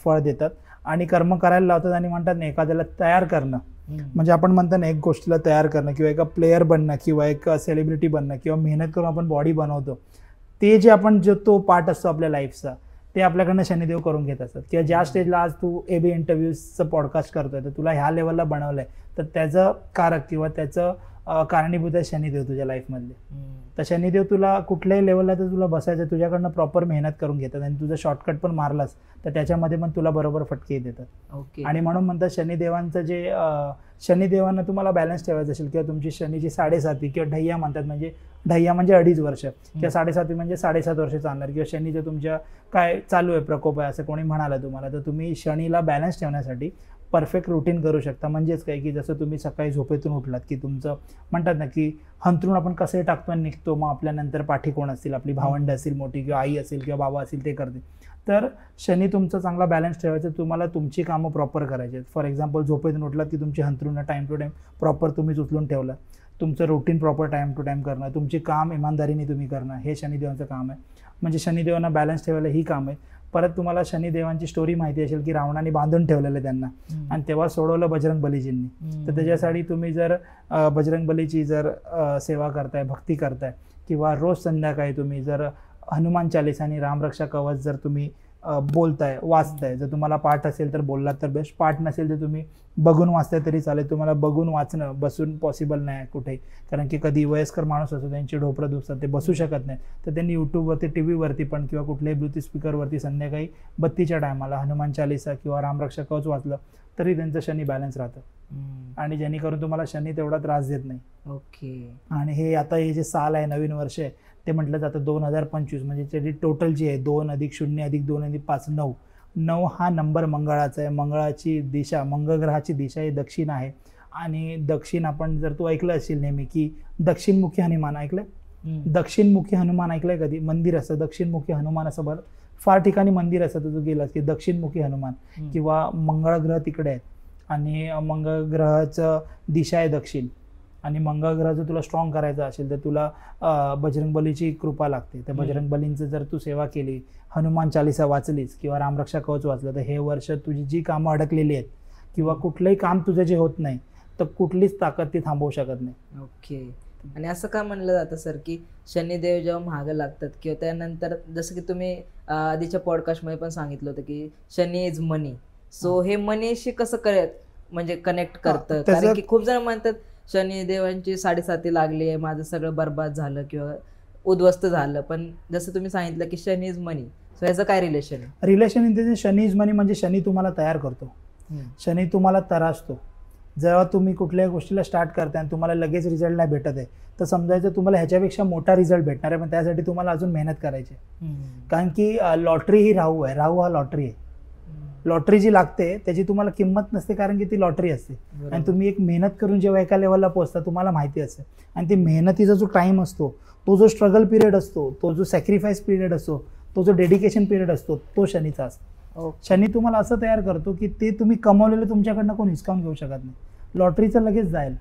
फळ देतात आणि कर्म करायला लावतात. आणि म्हणतात ना एखाद्याला तयार करणं म्हणजे आपण म्हणतो ना एक गोष्टीला तयार करणं किंवा एका प्लेयर बनणं किंवा एक सेलिब्रिटी बनणं किंवा मेहनत करून आपण बॉडी बनवतो, ते जे आपण जो तो पार्ट असतो आपल्या लाईफचा ते आपल्याकडनं शनिदेव करून घेत असतात. किंवा ज्या स्टेजला आज तू AB इंटरव्ह्यूजचं पॉडकास्ट करतोय तर तुला ह्या लेवलला बनवलंय तर त्याचं कारक किंवा त्याचं कारणीभूत आहे शनिदेव तुझ्या लाईफमधले. तर शनिदेव तुला कुठल्याही लेवलला तर तुला बसायचं, तुझ्याकडनं प्रॉपर मेहनत करून घेतात आणि तुझं शॉर्टकट पण मारलास तर त्याच्यामध्ये पण तुला बरोबर फटके देतात. आणि म्हणून म्हणतात शनिदेवांचं जे शनिदेवांना तुम्हाला बॅलन्स ठेवायचं असेल किंवा तुमची शनीची 7.5 किंवा ढय्या म्हणतात, म्हणजे ढय्या म्हणजे 2.5 वर्ष किंवा 7.5 म्हणजे 7.5 वर्ष चालणार, किंवा शनीचं तुमच्या काय चालू आहे प्रकोप आहे असं कोणी म्हणाला तुम्हाला, तर तुम्ही शनीला बॅलन्स ठेवण्यासाठी परफेक्ट रुटीन करू शकता. म्हणजेच काय की जसं तुम्ही सकाळी झोपेतून उठलात की तुमचं म्हणतात ना की हंतरून आपण कसं टाकतो आणि निघतो, मग आपल्यानंतर पाठी कोण असतील, आपली भावंड असतील मोठी किंवा आई असेल किंवा बाबा असेल ते करते. तर शनी तुमचा चांगला बॅलन्स ठेवायचं, तुम्हाला तुमची कामं प्रॉपर करायची आहेत. फॉर एक्झाम्पल झोपेतून उठलात की तुमची हंतरून टाईम टू टाईम प्रॉपर तुम्हीच उचलून ठेवलं, तुमचं routine proper time to time करणं, तुमची काम इमानदारीने तुम्ही करणं, हे शनिदेवांचं काम आहे. म्हणजे शनिदेवांना बॅलन्स ठेवायला ही काम आहे. परत तुम्हाला शनिदेवांची स्टोरी माहिती असेल की रावणाने बांधून ठेवलेलं त्यांना आणि तेव्हा सोडवलं बजरंग बलीजींनी. तर त्याच्यासाठी तुम्ही जर बजरंग बलीची जर सेवा करताय, भक्ती करताय किंवा रोज संध्याकाळी तुम्ही जर हनुमान चालीसा आणि रामरक्षा कवच जर तुम्ही बोलताय, वाचताय, जर तुम्हाला पाठ असेल तर बोललात तर बेस्ट, पाठ नसेल तर तुम्ही बघून वाचताय तरी चालेल. तुम्हाला बघून वाचणं बसून पॉसिबल नाही कुठेही, कारण की कधी वयस्कर माणूस असतो त्यांची ढोपरं दुखतात, ते बसू शकत नाही, तर त्यांनी यूट्यूबवरती TV वरती पण किंवा कुठल्याही ब्लूटूथ स्पीकरवरती संध्याकाळी बत्तीच्या टायमाला हनुमान चालीसा किंवा रामरक्षा कवच वाचलं तरी त्यांचं शनी बॅलन्स राहतं आणि जेणेकरून तुम्हाला शनी तेवढा त्रास देत नाही. ओके. आणि हे आता हे जे साल आहे, नवीन वर्ष आहे, ते म्हटलं जातं 2025 म्हणजे त्याची टोटल जी आहे 2 + 0 + 2 + 5 9 हा नंबर मंगळाचा आहे. मंगळाची दिशा, मंगळ ग्रहाची दिशा ही दक्षिण आहे आणि दक्षिण आपण जर तू ऐकलं असेल नेहमी की दक्षिणमुखी हनुमान ऐकलंय, दक्षिणमुखी हनुमान ऐकलंय कधी? मंदिर असतं दक्षिणमुखी हनुमान, असं बरं फार ठिकाणी मंदिर असतं, तू गेलास की दक्षिणमुखी हनुमान किंवा मंगळ ग्रह तिकडे आहेत आणि मंगळ ग्रहाचं दिशा आहे दक्षिण. आणि मंगळ ग्रह जर तुला स्ट्रॉंग करायचा असेल तर तुला बजरंगबलीची कृपा लागते. तर बजरंगबलींचं जर तू सेवा केली, हनुमान चालीसा वाचलीस किंवा रामरक्षा कवच वाचलं तर हे वर्ष तुझी जी कामं अडकलेली आहेत किंवा कुठलंही काम तुझं जे होत नाही तर कुठलीच ताकद ती थांबवू शकत नाही. ओके. आणि असं का म्हणलं जातं सर की शनिदेव जेव्हा महाग लागतात किंवा त्यानंतर जसं की तुम्ही आधीच्या पॉडकास्टमध्ये पण सांगितलं होतं की शनी इज मनी, सो हे मनीशी कसं म्हणजे कनेक्ट करतं? कारण की खूप जण म्हणतात शनिदेवांची 7.5 लागली आहे, माझं सगळं बर्बाद झालं किंवा उद्ध्वस्त झालं, पण जसं तुम्ही सांगितलं की शनी इज मनी, सो याचं काय रिलेशन आहे? रिलेशन इन शनी इज मनी म्हणजे शनी तुम्हाला तयार करतो, शनी तुम्हाला तरासतो. जेव्हा तुम्ही कुठल्याही गोष्टीला स्टार्ट करताय आणि तुम्हाला लगेच रिझल्ट नाही भेटत आहे तर समजायचं तुम्हाला ह्याच्यापेक्षा मोठा रिझल्ट भेटणार आहे, पण त्यासाठी तुम्हाला अजून मेहनत करायची. कारण की लॉटरी ही राहू आहे, राहू हा लॉटरी आहे. लॉटरी जी लागते त्याची तुम्हाला किंमत नसते कारण की ती लॉटरी असते आणि तुम्ही एक मेहनत करून जेव्हा एका लेवलला पोहोचता तुम्हाला माहिती असते आणि ती मेहनतीचा जो टाईम असतो, तो जो स्ट्रगल पिरियड असतो, तो जो सॅक्रिफाईस पिरियड असतो, तो जो डेडिकेशन पिरियड असतो, तो शनीचा असतो. शनी तुम्हाला असं तयार करतो की ते तुम्ही कमवलेलं तुमच्याकडनं कोण हिसकावून घेऊ शकत नाही. लॉटरीचं लगेच जाईल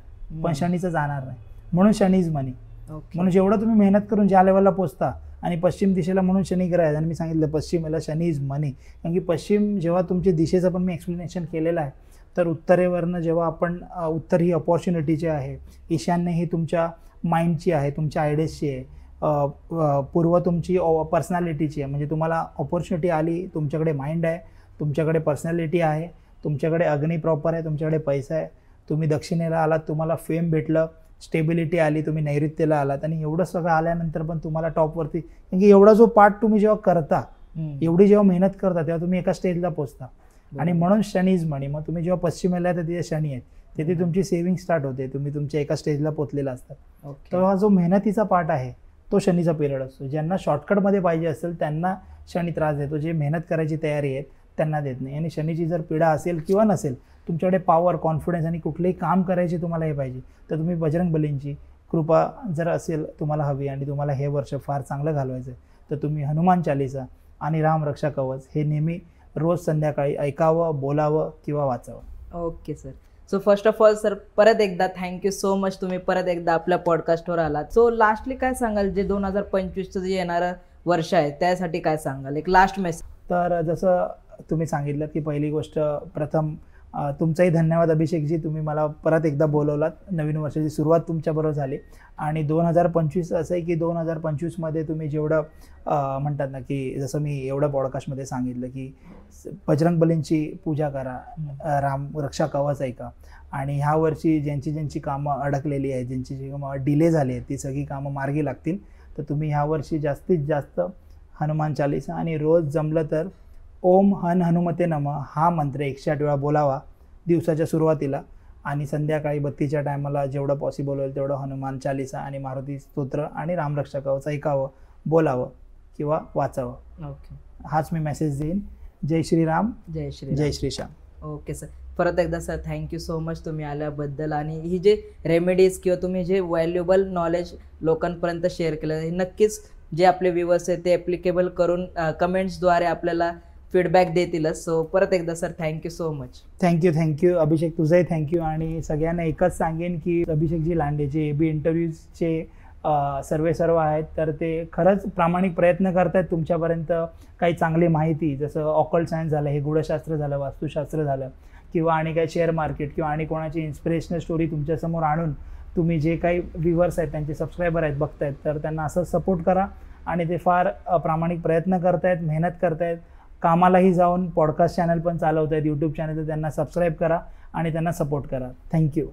पण शनीचं जाणार नाही, म्हणून शनी इज मनी. म्हणून जेवढं तुम्ही मेहनत करून ज्या लेवलला पोहोचता, आणि पश्चिम दिशेला म्हणून शनी ग्रह आहे आणि मी सांगितलं पश्चिमेला शनी इज मनी, कारण की पश्चिम जेव्हा तुमच्या दिशेचं पण मी एक्सप्लेनेशन केलेलं आहे, तर उत्तरेवरनं जेव्हा आपण उत्तर ही अपॉर्च्युनिटीची आहे, ईशान्य ही तुमच्या माइंडची आहे, तुमच्या आयडियाजची आहे, पूर्व तुमची पर्सनॅलिटीची आहे, म्हणजे तुम्हाला ऑपॉर्च्युनिटी आली, तुमच्याकडे माइंड आहे, तुमच्याकडे पर्सनॅलिटी आहे, तुमच्याकडे अग्नी प्रॉपर आहे, तुमच्याकडे पैसा आहे, तुम्ही दक्षिणेला आलात, तुम्हाला फेम भेटलं, स्टेबिलिटी आली, तुम्ही नैऋत्येला आलात आणि एवढं सगळं आल्यानंतर पण तुम्हाला टॉपवरती, कारण की एवढा जो पार्ट तुम्ही जेव्हा करता, एवढी जेव्हा मेहनत करता तेव्हा तुम्ही एका स्टेजला पोहोचता. आणि म्हणून शनी इज मनी. मग तुम्ही जेव्हा पश्चिमेला आहे तर तिथे शनी आहेत, तिथे तुमची सेव्हिंग स्टार्ट होते, तुम्ही तुमच्या एका स्टेजला पोहोचलेला असतात. तर हा जो मेहनतीचा पार्ट आहे तो शनीचा पिरियड असतो. ज्यांना शॉर्टकटमध्ये पाहिजे असेल त्यांना शनी त्रास देतो, जे मेहनत करायची तयारी आहे त्यांना देत नाही. आणि शनीची जर पीडा असेल किंवा नसेल, तुमच्याकडे पॉवर, कॉन्फिडन्स आणि कुठलेही काम करायची तुम्हाला हे पाहिजे, तर तुम्ही बजरंग बलींची कृपा जर असेल तुम्हाला हवी आणि तुम्हाला हे वर्ष फार चांगलं घालवायचं आहे, तर तुम्ही हनुमान चालीसा आणि राम रक्षा कवच हे नेहमी रोज संध्याकाळी ऐकावं, बोलावं किंवा वाचावं. Okay sir. So first of all sir, परत एकदा थँक्यू सो मच, तुम्ही परत एकदा आपल्या पॉडकास्टवर आलात. सो लास्टली काय सांगाल, जे 2025चं जे येणारं वर्ष आहे त्यासाठी काय सांगाल, एक लास्ट मेसेज? तर जसं तुम्ही सांगितलं की पहिली गोष्ट, प्रथम तुमचाही धन्यवाद अभिषेकजी, तुम्ही मला परत एकदा बोलवलात. नवीन वर्षाची सुरुवात तुमच्याबरोबर झाली आणि 2025 असं आहे की 2025मध्ये तुम्ही जेवढं म्हणतात ना की जसं मी एवढं पॉडकास्टमध्ये सांगितलं की बजरंग बलींची पूजा करा, राम रक्षा कवच ऐका आणि ह्या वर्षी ज्यांची कामं अडकलेली आहेत, ज्यांची कामं डिले झाली आहेत, ती सगळी कामं मार्गी लागतील. तर तुम्ही ह्या वर्षी जास्तीत जास्त हनुमान चालीसा आणि रोज जमलं तर ओम हन हनुमते नमः हा मंत्र 108 वेळा बोलावा दिवसाच्या सुरुवातीला आणि संध्याकाळी बत्तीच्या टायमाला जेवढं पॉसिबल होईल तेवढं हनुमान चालीसा आणि मारुती स्तोत्र आणि रामरक्षा कवच ऐकावं, बोलावं किंवा वाचावं. ओके, हाच मी मेसेज देईन. जय श्रीराम, जय श्री जय श्रीश्याम. ओके सर, परत एकदा सर थँक्यू सो मच तुम्ही आल्याबद्दल आणि ही जे रेमेडीज किंवा तुम्ही जे व्हॅल्युएबल नॉलेज लोकांपर्यंत शेअर केलं, हे नक्कीच जे आपले व्ह्यूअर्स आहेत ते ॲप्लिकेबल करून कमेंट्सद्वारे आपल्याला फीडबॅक देतीलच. सो परत एकदा sir thank you so much. Thank you Abhishek, तुझंही थँक्यू. आणि सगळ्यांना एकच सांगेन की अभिषेकजी लांडे जे AB इंटरव्ह्यूजचे सर्व आहेत, तर ते खरंच प्रामाणिक प्रयत्न करत आहेत तुमच्यापर्यंत काही चांगली माहिती, जसं ऑकल्ट सायन्स झालं, हे गूढशास्त्र झालं, वास्तुशास्त्र झालं किंवा आणि काही शेअर मार्केट किंवा आणि कोणाची इन्स्पिरेशनल स्टोरी तुमच्यासमोर आणून तुम्ही जे काही व्ह्युअर्स आहेत, त्यांचे सबस्क्रायबर आहेत, बघतायत, तर त्यांना असं सपोर्ट करा. आणि ते फार प्रामाणिक प्रयत्न करतायत, मेहनत करतायत, कामालाही जाऊन पॉडकास्ट चॅनल पण चालवत आहेत, यूट्यूब चॅनल, तर त्यांना सबस्क्राईब करा आणि त्यांना सपोर्ट करा. थँक्यू.